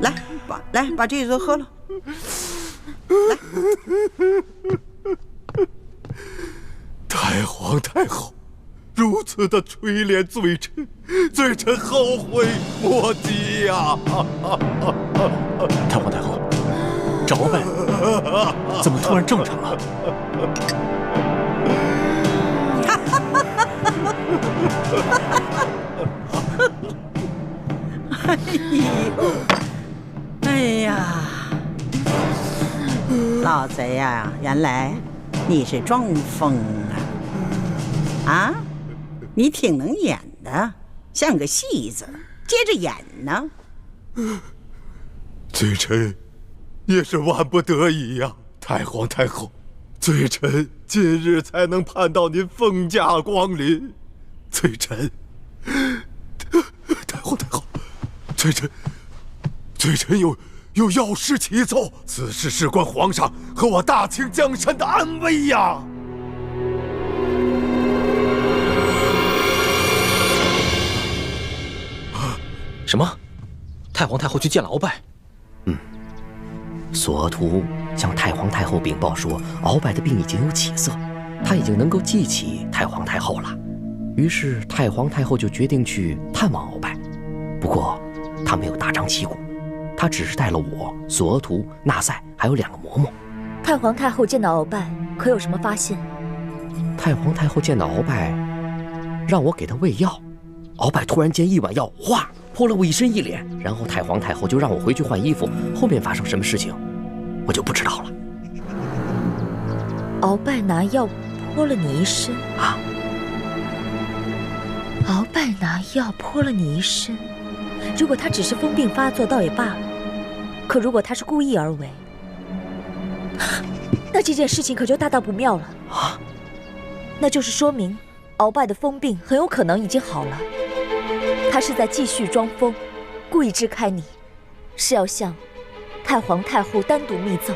来，把这个喝了。来，太皇太后如此的垂怜罪臣，罪臣后悔莫及呀！太皇太后，这鳌拜怎么突然正常了？哎呀，老贼呀，原来你是装疯啊！啊，你挺能演的，像个戏子，接着演呢。罪臣也是万不得已呀，太皇太后，罪臣今日才能盼到您凤驾光临。罪臣，太皇太后，罪臣有要事启奏，此事事关皇上和我大清江山的安危呀！什么？太皇太后去见了鳌拜？索额图向太皇太后禀报说，鳌拜的病已经有起色，他已经能够记起太皇太后了。于是太皇太后就决定去探望鳌拜。不过他没有大张旗鼓，他只是带了我、索额图、纳赛还有2个嬷嬷。太皇太后见到鳌拜，可有什么发现？太皇太后见到鳌拜，让我给他喂药。鳌拜突然间一碗药，哗，泼了我一身一脸。然后太皇太后就让我回去换衣服。后面发生什么事情，我就不知道了。鳌拜拿药泼了你一身啊！鳌拜拿药泼了你一身，如果他只是疯病发作，倒也罢了。可如果他是故意而为，那这件事情可就大大不妙了啊！那就是说明鳌拜的疯病很有可能已经好了，他是在继续装疯，故意支开你，是要向太皇太后单独密奏。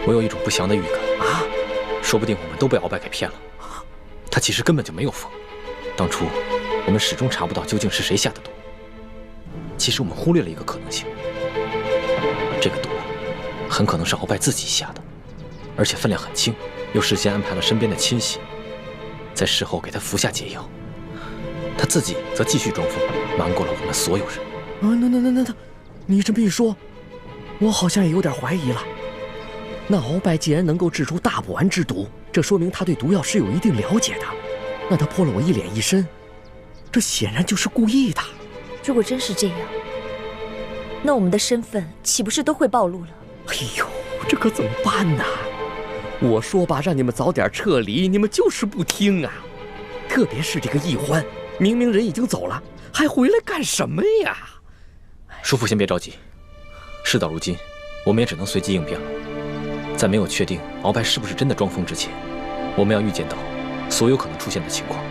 我有一种不祥的预感啊！说不定我们都被鳌拜给骗了，他其实根本就没有疯。当初我们始终查不到究竟是谁下的毒，其实我们忽略了一个可能性，这个毒很可能是鳌拜自己下的，而且分量很轻，又事先安排了身边的亲信，在事后给他服下解药，他自己则继续装疯，瞒过了我们所有人。那，你这么一说，我好像也有点怀疑了。那鳌拜既然能够制出大补丸之毒，这说明他对毒药是有一定了解的。那他泼了我一脸一身，这显然就是故意的。如果真是这样，那我们的身份岂不是都会暴露了？哎呦，这可怎么办呢？我说吧，让你们早点撤离，你们就是不听啊！特别是这个奕欢，明明人已经走了，还回来干什么呀？叔父先别着急，事到如今，我们也只能随机应变了。在没有确定鳌拜是不是真的装疯之前，我们要预见到所有可能出现的情况，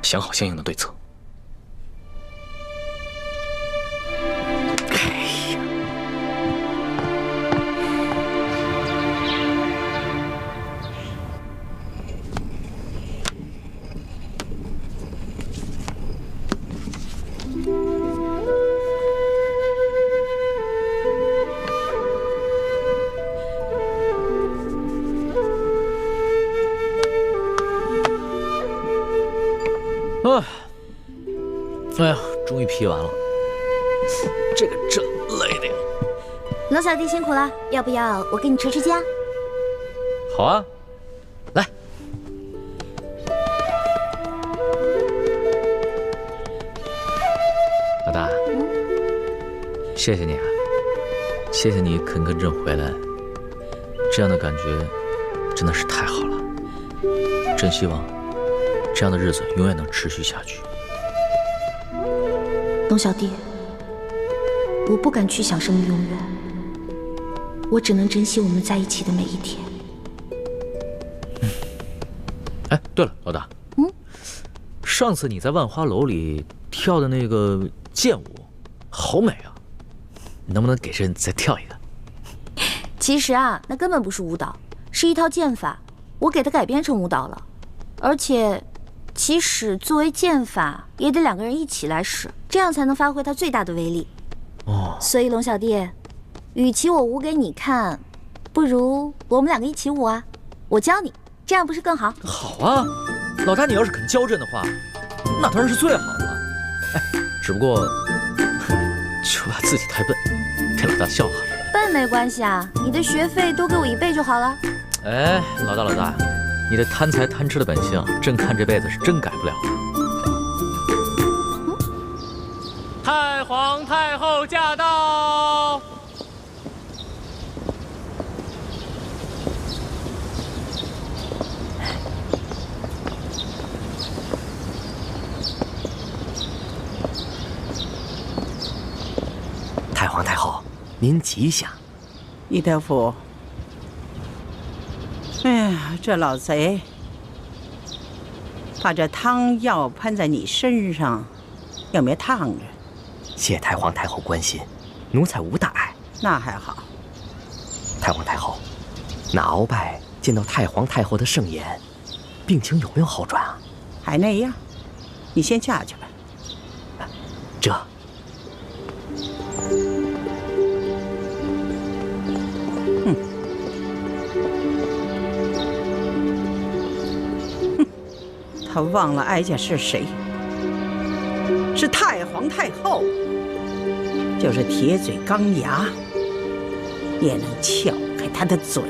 想好相应的对策。哎呀，终于批完了，这个真累的呀。龙小弟辛苦了，要不要我给你持家？好啊，来。老大，谢谢你啊，谢谢你肯跟朕回来，这样的感觉真的是太好了。朕希望这样的日子永远能持续下去。龙小弟，我不敢去想什么永远，我只能珍惜我们在一起的每一天。哎，对了，老大，上次你在万花楼里跳的那个剑舞，好美啊！你能不能给朕再跳一个？其实啊，那根本不是舞蹈，是一套剑法，我给它改编成舞蹈了。而且，其实作为剑法，也得2个人一起来使，这样才能发挥它最大的威力。哦，所以龙小弟，与其我舞给你看，不如我们2个一起舞啊！我教你，这样不是更好？好啊，老大，你要是肯教朕的话，那当然是最好的了。哎，只不过就怕自己太笨，被老大笑话了。笨没关系啊，你的学费多给我1倍就好了。哎，老大，你这贪财贪吃的本性，朕看这辈子是真改不了了。太皇太后驾到！太皇太后，您吉祥。李德福，哎呀，这老贼把这汤药喷在你身上，有没有烫着？谢太皇太后关心，奴才无大碍。那还好。太皇太后，那鳌拜见到太皇太后的圣颜，病情有没有好转啊？还那样，你先下去吧。这。他忘了哀家是谁，是太皇太后，就是铁嘴钢牙，也能撬开他的嘴，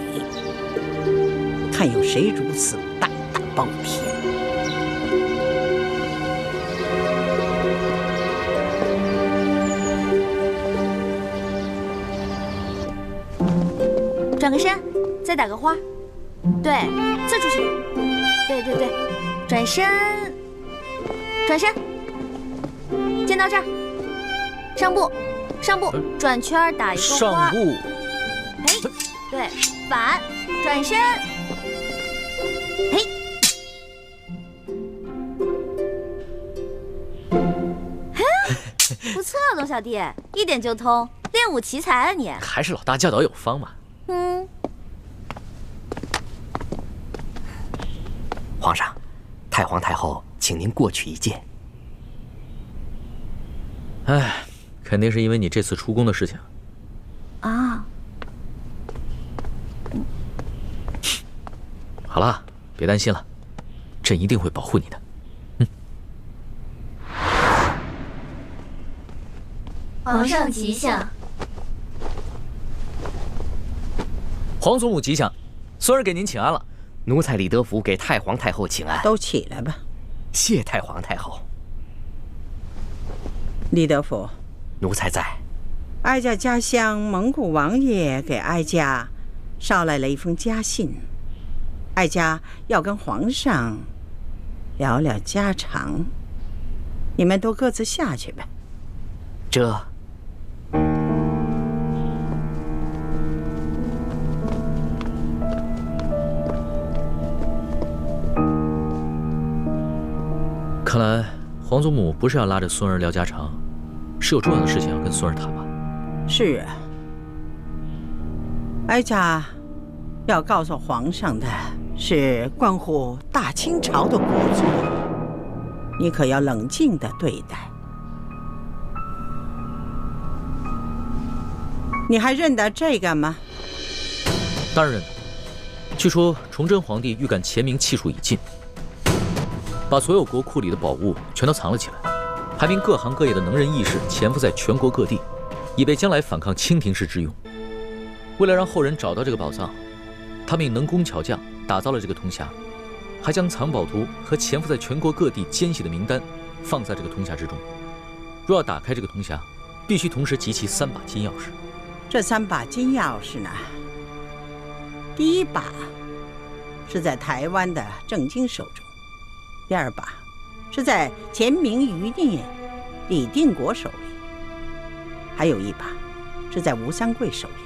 看有谁如此胆大包天。转个身，再打个花，对，刺出去，对对对。转身，转身，肩到这儿，上步，上步，转圈打一个花。上步，哎，对，反，转身，嘿，不错，龙小弟，一点就通，练武奇才啊你！还是老大教导有方嘛。皇上。太皇太后，请您过去一见。哎，肯定是因为你这次出宫的事情。啊。好了，别担心了，朕一定会保护你的。皇上吉祥。皇祖母吉祥，孙儿给您请安了。奴才李德福给太皇太后请安。都起来吧。谢太皇太后。李德福，奴才在。哀家家乡蒙古王爷给哀家捎来了一封家信，哀家要跟皇上聊聊家常，你们都各自下去吧。这。看来皇祖母不是要拉着孙儿聊家常，是有重要的事情要跟孙儿谈吧？是啊，哀家要告诉皇上的是关乎大清朝的国祚，你可要冷静地对待。你还认得这个吗？当然认得。据说崇祯皇帝预感乾明气数已尽，把所有国库里的宝物全都藏了起来，排名各行各业的能人异士潜伏在全国各地，以备将来反抗清廷时之用。为了让后人找到这个宝藏，他命能工巧匠打造了这个铜匣，还将藏宝图和潜伏在全国各地奸细的名单放在这个铜匣之中。若要打开这个铜匣，必须同时集齐3把金钥匙。这3把金钥匙呢，第一把是在台湾的郑经手中，第2把是在乾明余孽李定国手里，还有1把是在吴三桂手里。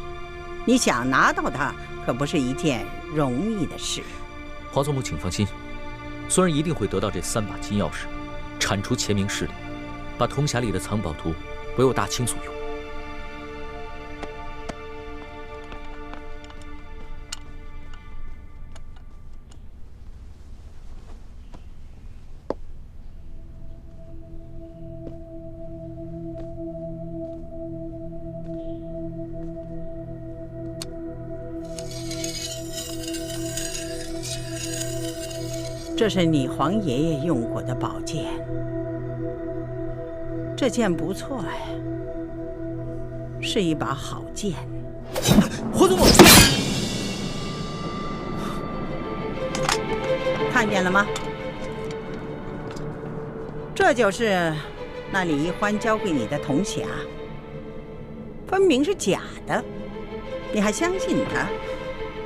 你想拿到它，可不是一件容易的事。皇祖母请放心，孙儿一定会得到这3把金钥匙，铲除乾明势力，把铜匣里的藏宝图为我大清所用。这是你皇爷爷用过的宝剑，这剑不错呀，是一把好剑。皇祖母，看见了吗？这就是那李易欢交给你的铜匣，分明是假的，你还相信他，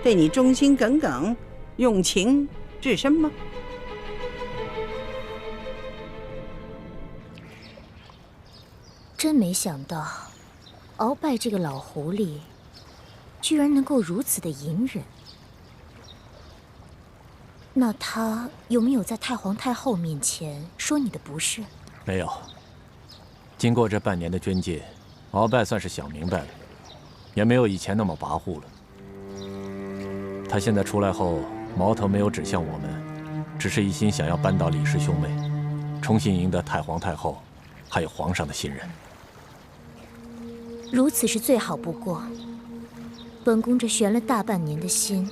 对你忠心耿耿，用情至深吗？真没想到，鳌拜这个老狐狸，居然能够如此的隐忍。那他有没有在太皇太后面前说你的不是？没有。经过这半年的捐禁，鳌拜算是想明白了，也没有以前那么跋扈了。他现在出来后，矛头没有指向我们，只是一心想要扳倒李氏兄妹，重新赢得太皇太后还有皇上的信任。如此是最好不过。本宫这悬了大半年的心，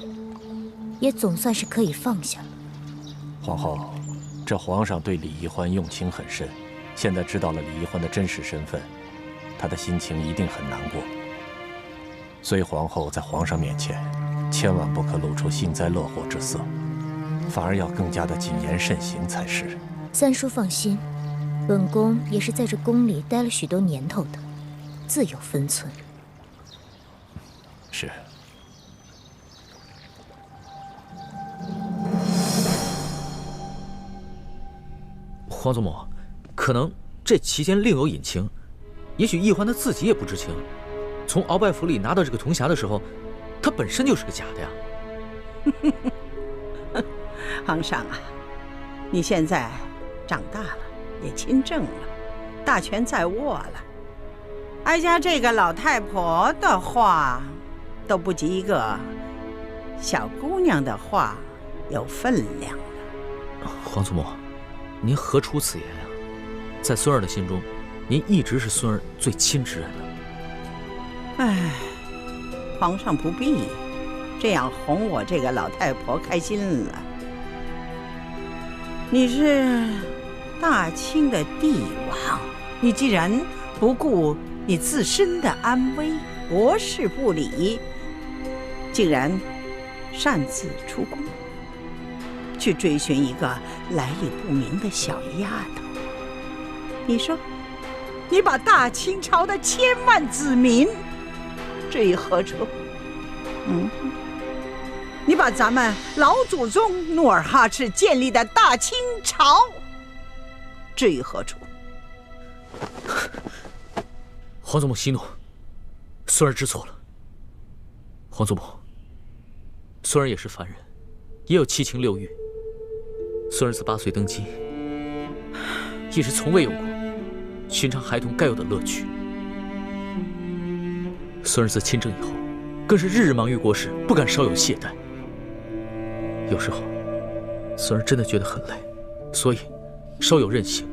也总算是可以放下了。皇后，这皇上对李易欢用情很深，现在知道了李易欢的真实身份，他的心情一定很难过。所以皇后在皇上面前，千万不可露出幸灾乐祸之色，反而要更加的谨言慎行才是。三叔放心，本宫也是在这宫里待了许多年头的，自有分寸。是。皇祖母，可能这期间另有隐情，也许易欢他自己也不知情。从鳌拜府里拿到这个铜匣的时候，它本身就是个假的呀。皇上啊，你现在长大了，也亲政了，大权在握了。哀家这个老太婆的话，都不及一个小姑娘的话有分量了。皇祖母，您何出此言啊？在孙儿的心中，您一直是孙儿最亲之人了。唉，皇上不必这样哄我这个老太婆开心了。你是大清的帝王，你既然不顾你自身的安危，国事不理，竟然擅自出宫，去追寻一个来历不明的小丫头。你说，你把大清朝的千万子民置于何处？你把咱们老祖宗努尔哈赤建立的大清朝置于何处？皇祖母息怒，孙儿知错了。皇祖母，孙儿也是凡人，也有七情六欲。孙儿自8岁登基，一直从未有过寻常孩童该有的乐趣。孙儿自亲政以后，更是日日忙于国事，不敢稍有懈怠。有时候，孙儿真的觉得很累，所以稍有任性，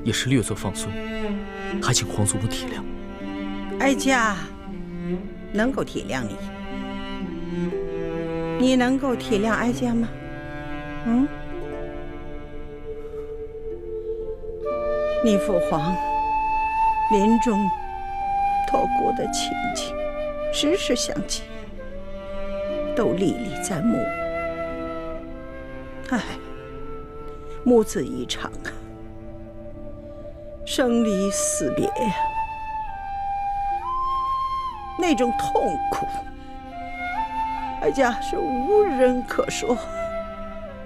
也是略作放松，还请皇祖母体谅。哀家能够体谅你，你能够体谅哀家吗？你父皇临终托孤的情景，时时想起，都历历在目。唉，母子一场啊，生离死别呀，那种痛苦，哀家是无人可说，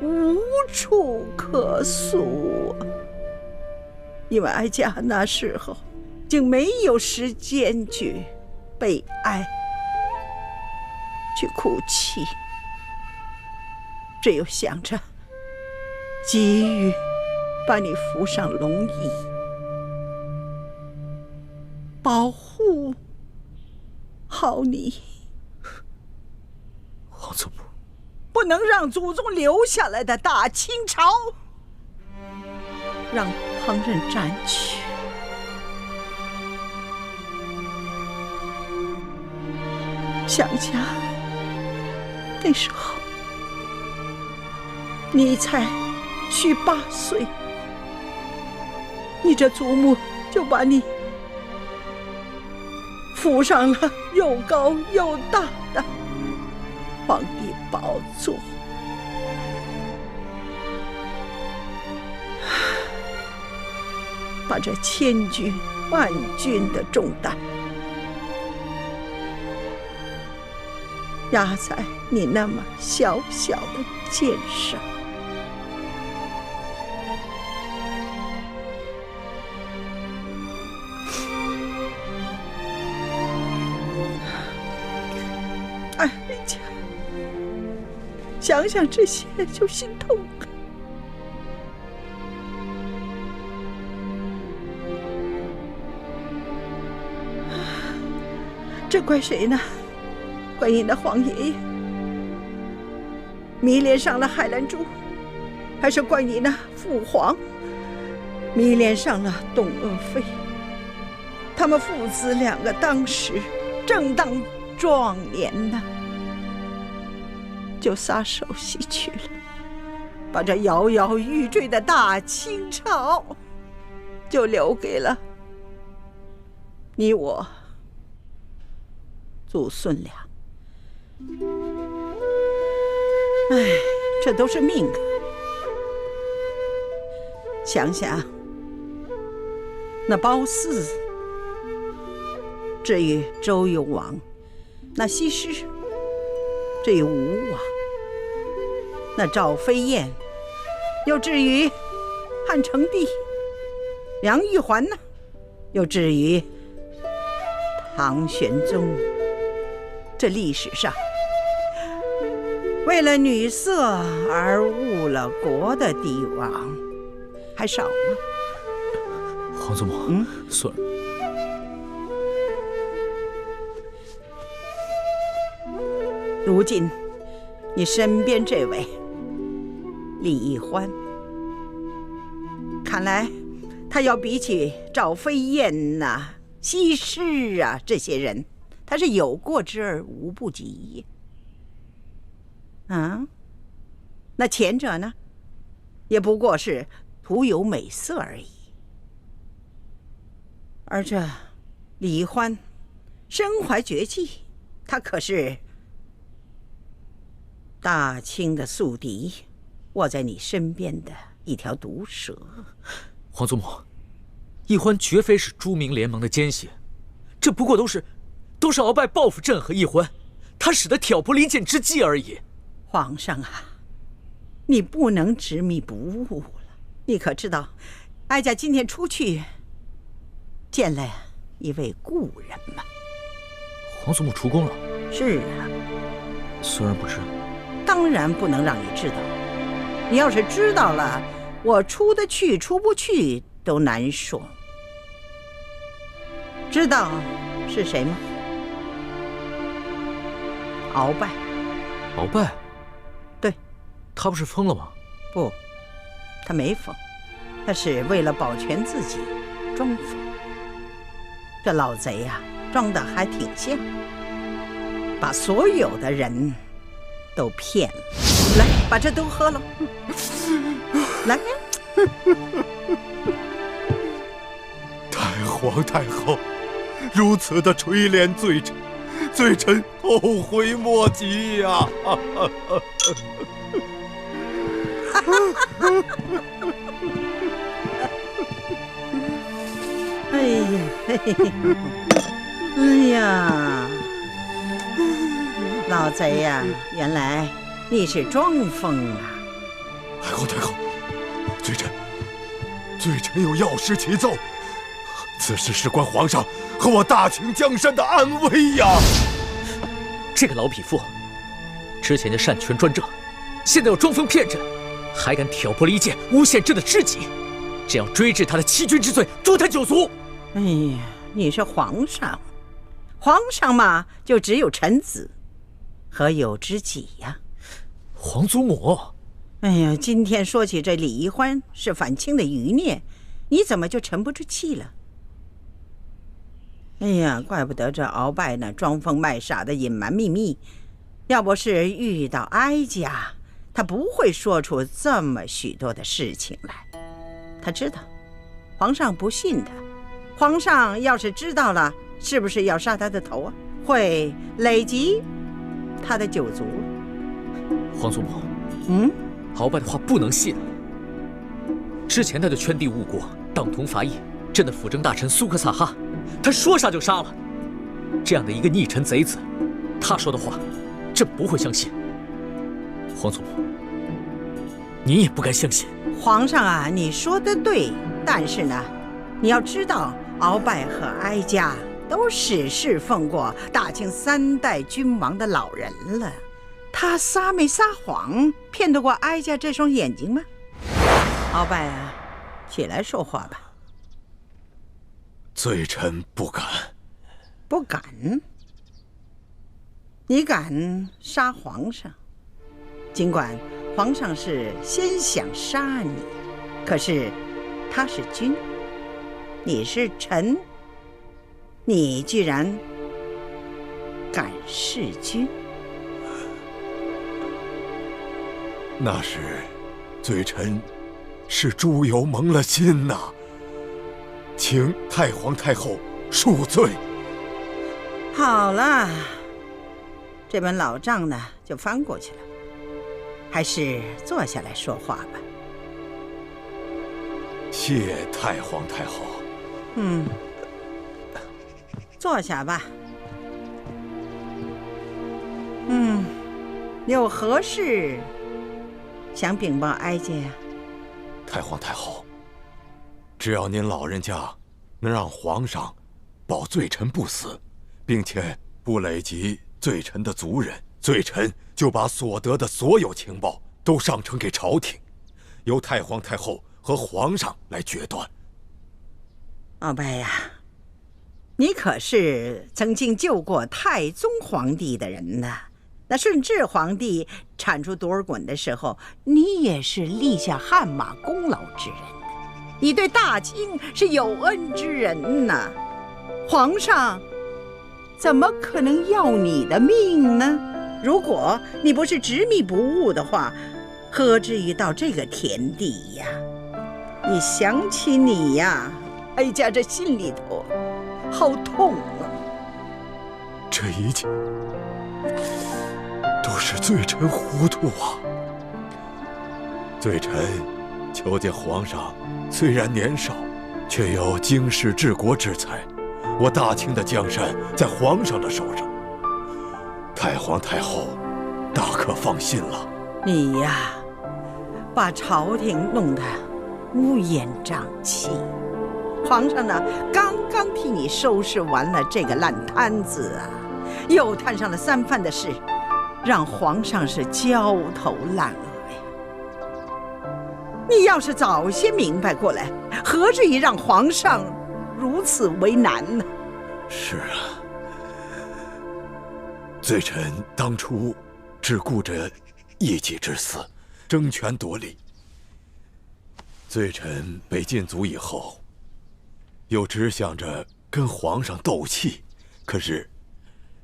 无处可诉。因为哀家那时候竟没有时间去悲哀，去哭泣，只有想着急于把你扶上龙椅，保护好你。皇祖母，不能让祖宗留下来的大清朝让旁人占据。想想那时候你才虚8岁，你这祖母就把你扶上了又高又大的皇帝宝座，把这千军万军的重担压在你那么小小的肩上。哀家想想这些就心痛了。这怪谁呢？怪你的皇爷爷迷恋上了海兰珠，还是怪你那父皇迷恋上了董鄂妃？他们父子两个当时正当壮年呢，就撒手西去了，把这摇摇欲坠的大清朝就留给了你我祖孙俩。哎，这都是命啊！想想那褒姒，至于周幽王；那西施，至于吴王；那赵飞燕，又至于汉成帝；杨玉环呢，又至于唐玄宗。这历史上为了女色而误了国的帝王还少吗？皇祖母，孙儿，如今你身边这位李易欢，看来他要比起赵飞燕呐、西施啊这些人，他是有过之而无不及。那前者呢，也不过是徒有美色而已。而这李易欢身怀绝技，他可是大清的宿敌，卧在你身边的一条毒蛇。皇祖母，易欢绝非是朱明联盟的奸细，这不过都是鳌拜报复朕和易欢，他使得挑拨离间之计而已。皇上啊，你不能执迷不悟了。你可知道，哀家今天出去见了一位故人吗？皇祖母出宫了？是啊。孙儿不知。当然不能让你知道。你要是知道了，我出得去出不去都难说。知道是谁吗？鳌拜。鳌拜？对。他不是疯了吗？不，他没疯，他是为了保全自己装疯。这老贼呀，装得还挺像，把所有的人都骗了。来，把这都喝了。来。太后如此的垂怜罪臣，罪臣后悔莫及呀！哎呀，老贼呀，原来你是装疯啊！太后，罪臣有要事启奏，此事事关皇上和我大清江山的安危呀！这个老匹夫，之前就擅权专政，现在又装疯骗朕，还敢挑拨离间，诬陷朕的知己，这样追治他的欺君之罪，诛他九族！哎呀，你是皇上，皇上嘛，就只有臣子，何有知己呀？皇祖母，哎呀，今天说起这李易欢是反清的余孽，你怎么就沉不住气了？哎呀，怪不得这鳌拜呢装疯卖傻的隐瞒秘密，要不是遇到哀家，他不会说出这么许多的事情来。他知道皇上不信他，皇上要是知道了，是不是要杀他的头啊？会累及他的九族。皇祖母，鳌拜的话不能信。之前他就圈地误国，党同伐异，朕的辅政大臣苏克萨哈，他说杀就杀了。这样的一个逆臣贼子，他说的话，朕不会相信。皇祖母，你也不该相信。皇上啊，你说的对，但是呢，你要知道，鳌拜和哀家都史侍奉过大清3代君王的老人了，他撒没撒谎，骗得过哀家这双眼睛吗？鳌拜啊，起来说话吧。罪臣不敢。不敢？你敢杀皇上？尽管皇上是先想杀你，可是他是君，你是臣，你居然敢弑君？那是罪臣是猪油蒙了心呐，请太皇太后恕罪。好了，这本老账呢就翻过去了，还是坐下来说话吧。谢太皇太后。坐下吧。有何事想禀报哀家呀？太皇太后，只要您老人家能让皇上保罪臣不死，并且不累及罪臣的族人，罪臣就把所得的所有情报都上呈给朝廷，由太皇太后和皇上来决断。鳌拜呀，你可是曾经救过太宗皇帝的人呢。那顺治皇帝铲除多尔衮的时候，你也是立下汗马功劳之人的，你对大清是有恩之人呐。皇上怎么可能要你的命呢？如果你不是执迷不悟的话，何至于到这个田地呀？你想起你呀，哀家这心里头好痛啊！这一切都是罪臣糊涂啊！罪臣求见皇上，虽然年少，却有经世治国之才。我大清的江山在皇上的手上，太皇太后大可放心了。你呀，把朝廷弄得乌烟瘴气。皇上呢，刚刚替你收拾完了这个烂摊子啊，又摊上了3藩的事，让皇上是焦头烂额呀。你要是早些明白过来，何至于让皇上如此为难呢？是啊，罪臣当初只顾着一己之私，争权夺利。罪臣被禁足以后，又只想着跟皇上斗气，可是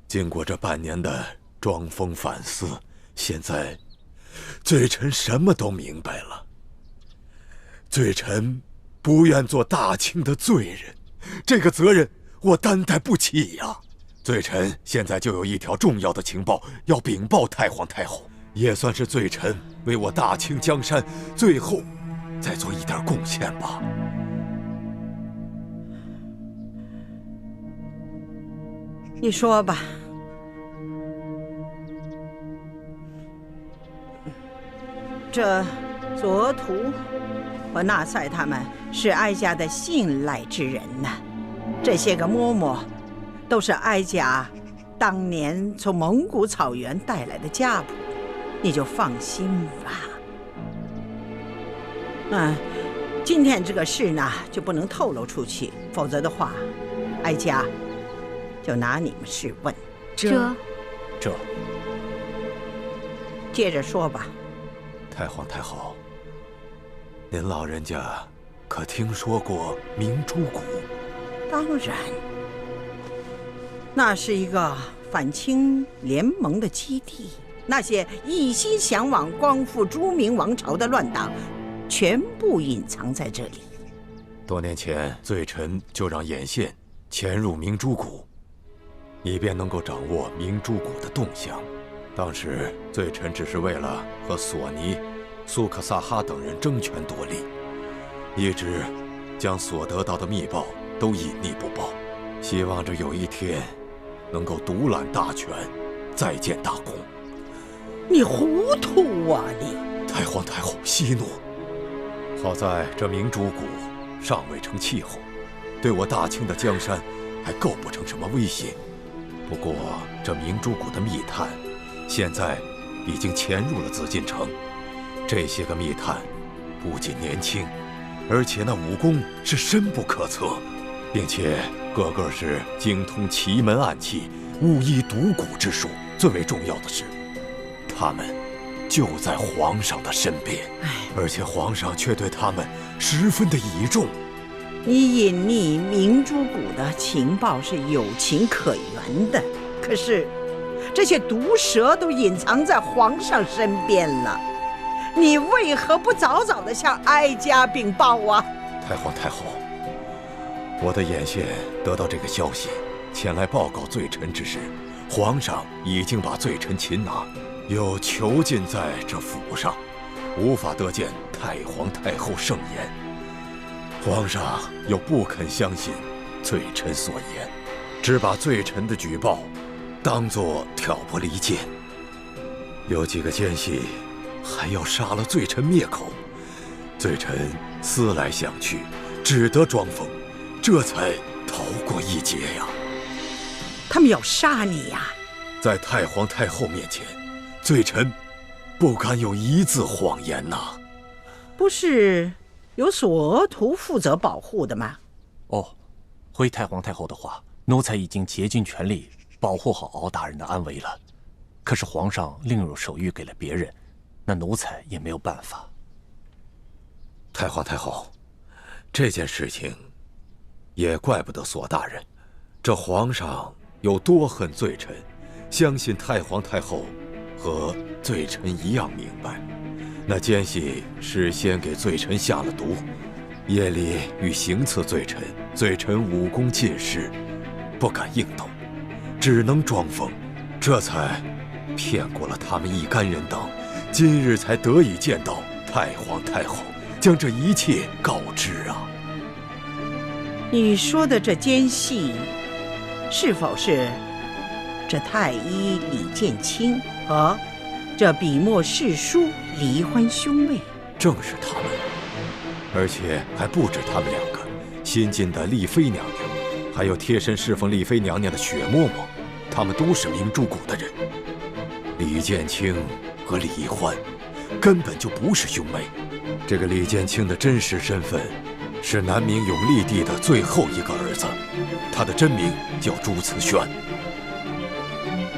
经过这半年的装疯反思，现在罪臣什么都明白了。罪臣不愿做大清的罪人，这个责任我担待不起呀。罪臣现在就有一条重要的情报要禀报太皇太后，也算是罪臣为我大清江山最后再做一点贡献吧。你说吧。这左图和纳赛他们是哀家的信赖之人呐，这些个嬷嬷都是哀家当年从蒙古草原带来的家谱，你就放心吧。今天这个事呢就不能透露出去，否则的话，哀家就拿你们试问。这接着说吧。太皇太后，您老人家可听说过明珠谷？当然，那是一个反清联盟的基地，那些一心向往光复朱明王朝的乱党，全部隐藏在这里。多年前，罪臣就让眼线潜入明珠谷，以便能够掌握明珠谷的动向。当时罪臣只是为了和索尼、苏克萨哈等人争权夺利，一直将所得到的密报都隐匿不报，希望着有一天能够独揽大权，再建大功。你糊涂啊你！太皇太后息怒。好在这明珠谷尚未成气候，对我大清的江山还构不成什么威胁。不过这明珠谷的密探现在已经潜入了紫禁城，这些个密探不仅年轻，而且那武功是深不可测，并且个个是精通奇门暗器、巫医独蛊之术。最为重要的是，他们就在皇上的身边，而且皇上却对他们十分的倚重。你隐匿明珠谷的情报是有情可原的，可是这些毒蛇都隐藏在皇上身边了，你为何不早早的向哀家禀报啊？太皇太后，我的眼线得到这个消息，前来报告罪臣之时，皇上已经把罪臣擒拿，又囚禁在这府上，无法得见太皇太后圣颜。皇上又不肯相信罪臣所言，只把罪臣的举报当作挑拨离间。有几个奸细还要杀了罪臣灭口，罪臣思来想去，只得装疯，这才逃过一劫呀。他们要杀你呀！在太皇太后面前，罪臣不敢有一字谎言呐。不是有索额图负责保护的吗？哦，回太皇太后的话，奴才已经竭尽全力保护好敖大人的安危了。可是皇上另有手谕给了别人，那奴才也没有办法。太皇太后，这件事情也怪不得索大人。这皇上有多恨罪臣，相信太皇太后和罪臣一样明白。那奸细事先给罪臣下了毒，夜里欲行刺罪臣，罪臣武功尽失，不敢应斗，只能装疯，这才骗过了他们一干人等，今日才得以见到太皇太后，将这一切告知啊。你说的这奸细，是否是这太医李建清和这笔墨侍书李欢兄妹？正是他们，而且还不止他们两个，新晋的丽妃娘娘，还有贴身侍奉丽妃娘娘的雪嬷嬷，他们都是明珠谷的人。李建清和李欢根本就不是兄妹。这个李建清的真实身份是南明永历帝的最后一个儿子，他的真名叫朱慈轩。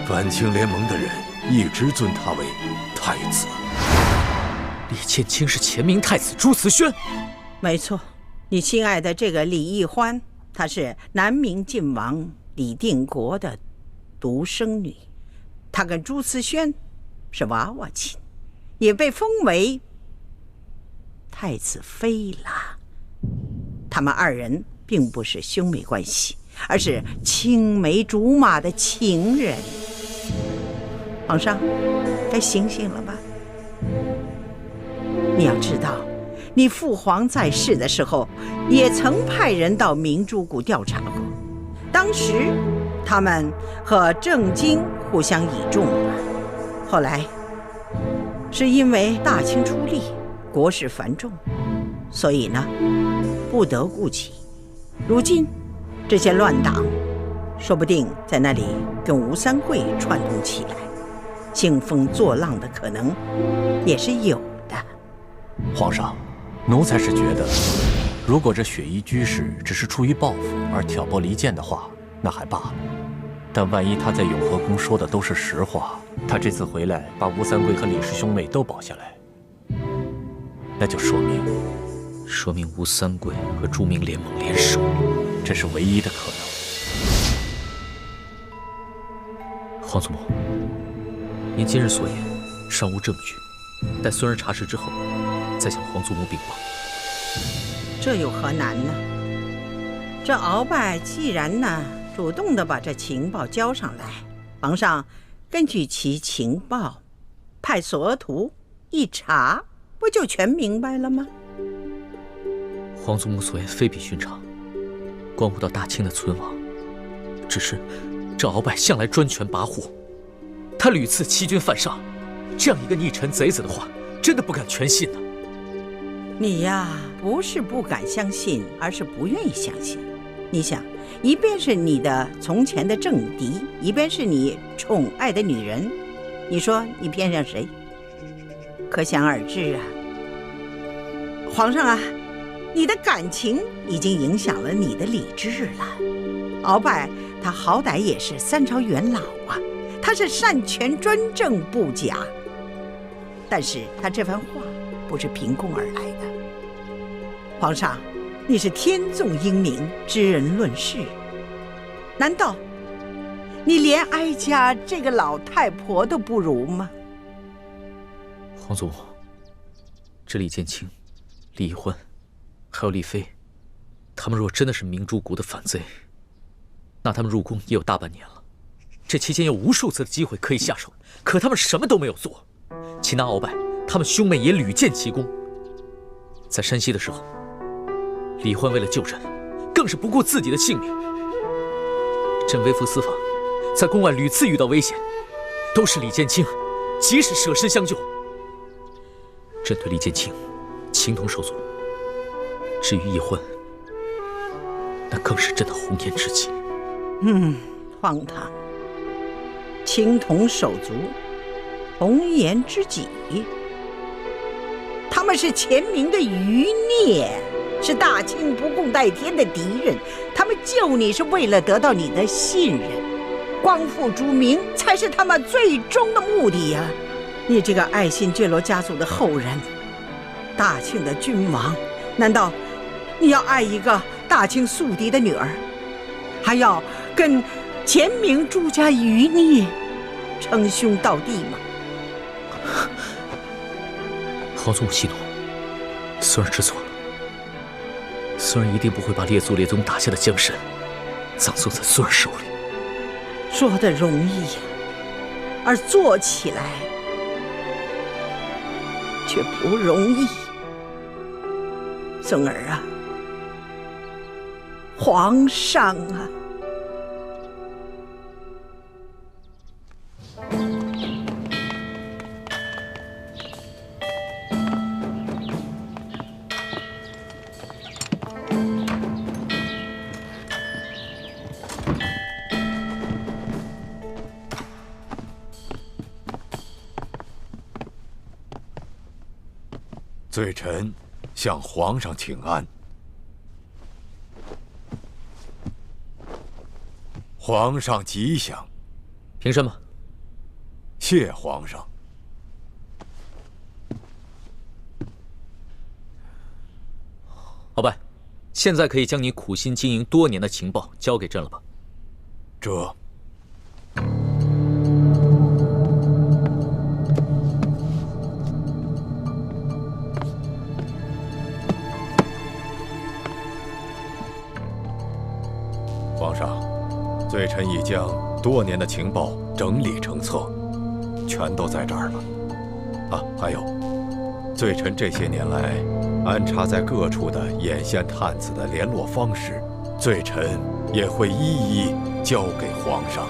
反清联盟的人一直尊他为太子。李建清是前明太子朱慈轩？没错，你亲爱的这个李义欢，她是南明晋王李定国的独生女，她跟朱慈轩是娃娃亲，也被封为太子妃了。他们二人并不是兄妹关系，而是青梅竹马的情人。皇上，该醒醒了吧？你要知道，你父皇在世的时候，也曾派人到明珠谷调查过。当时，他们和郑经互相倚重了。后来，是因为大清出力，国事繁重，所以呢，不得顾及。如今，这些乱党，说不定在那里跟吴三桂串通起来，兴风作浪的可能也是有的。皇上，奴才是觉得，如果这雪衣居士只是出于报复而挑拨离间的话，那还罢了。但万一他在永和宫说的都是实话，他这次回来把吴三桂和李氏兄妹都保下来，那就说明吴三桂和朱明联盟联手，这是唯一的可能。皇祖母，您今日所言尚无证据，待孙儿查实之后，再向皇祖母禀报。这有何难呢？这鳌拜既然呢主动的把这情报交上来，皇上根据其情报派索额图一查，不就全明白了吗？皇祖母所言非比寻常，关乎到大清的存亡。只是这鳌拜向来专权跋扈，他屡次欺君犯上，这样一个逆臣贼子的话，真的不敢全信呢。你呀，不是不敢相信，而是不愿意相信。你想，一边是你的从前的政敌，一边是你宠爱的女人，你说你偏向谁？可想而知啊。皇上啊，你的感情已经影响了你的理智了。鳌拜他好歹也是3朝元老啊，他是擅权专政不假，但是他这番话不是凭空而来的。皇上，你是天纵英明，知人论事，难道你连哀家这个老太婆都不如吗？皇祖母，这李建清、李易欢，还有丽妃，他们若真的是明珠谷的反贼，那他们入宫也有大半年了，这期间有无数次的机会可以下手，可他们什么都没有做。擒拿鳌拜，他们兄妹也屡建奇功。在山西的时候，李欢为了救朕，更是不顾自己的性命。朕微服私访，在宫外屡次遇到危险，都是李建清及时舍身相救。朕对李建清情同手足，至于易欢，那更是朕的红颜知己。荒唐！情同手足，红颜知己，他们是前明的余孽，是大清不共戴天的敌人。他们救你是为了得到你的信任，光复主名才是他们最终的目的呀！你这个爱新觉罗家族的后人，大清的君王，难道你要爱一个大清宿敌的女儿，还要跟前明朱家余孽称兄道弟吗？皇祖母息怒，孙儿知错了。孙儿一定不会把列祖列宗打下的江山葬送在孙儿手里。说的容易呀，而做起来却不容易。孙儿啊，皇上啊！罪臣向皇上请安。皇上吉祥。凭什么？谢皇上。鳌拜，现在可以将你苦心经营多年的情报交给朕了吧？这。皇上，罪臣已将多年的情报整理成册，全都在这儿了。啊，还有，罪臣这些年来安插在各处的眼线探子的联络方式，罪臣也会一一交给皇上。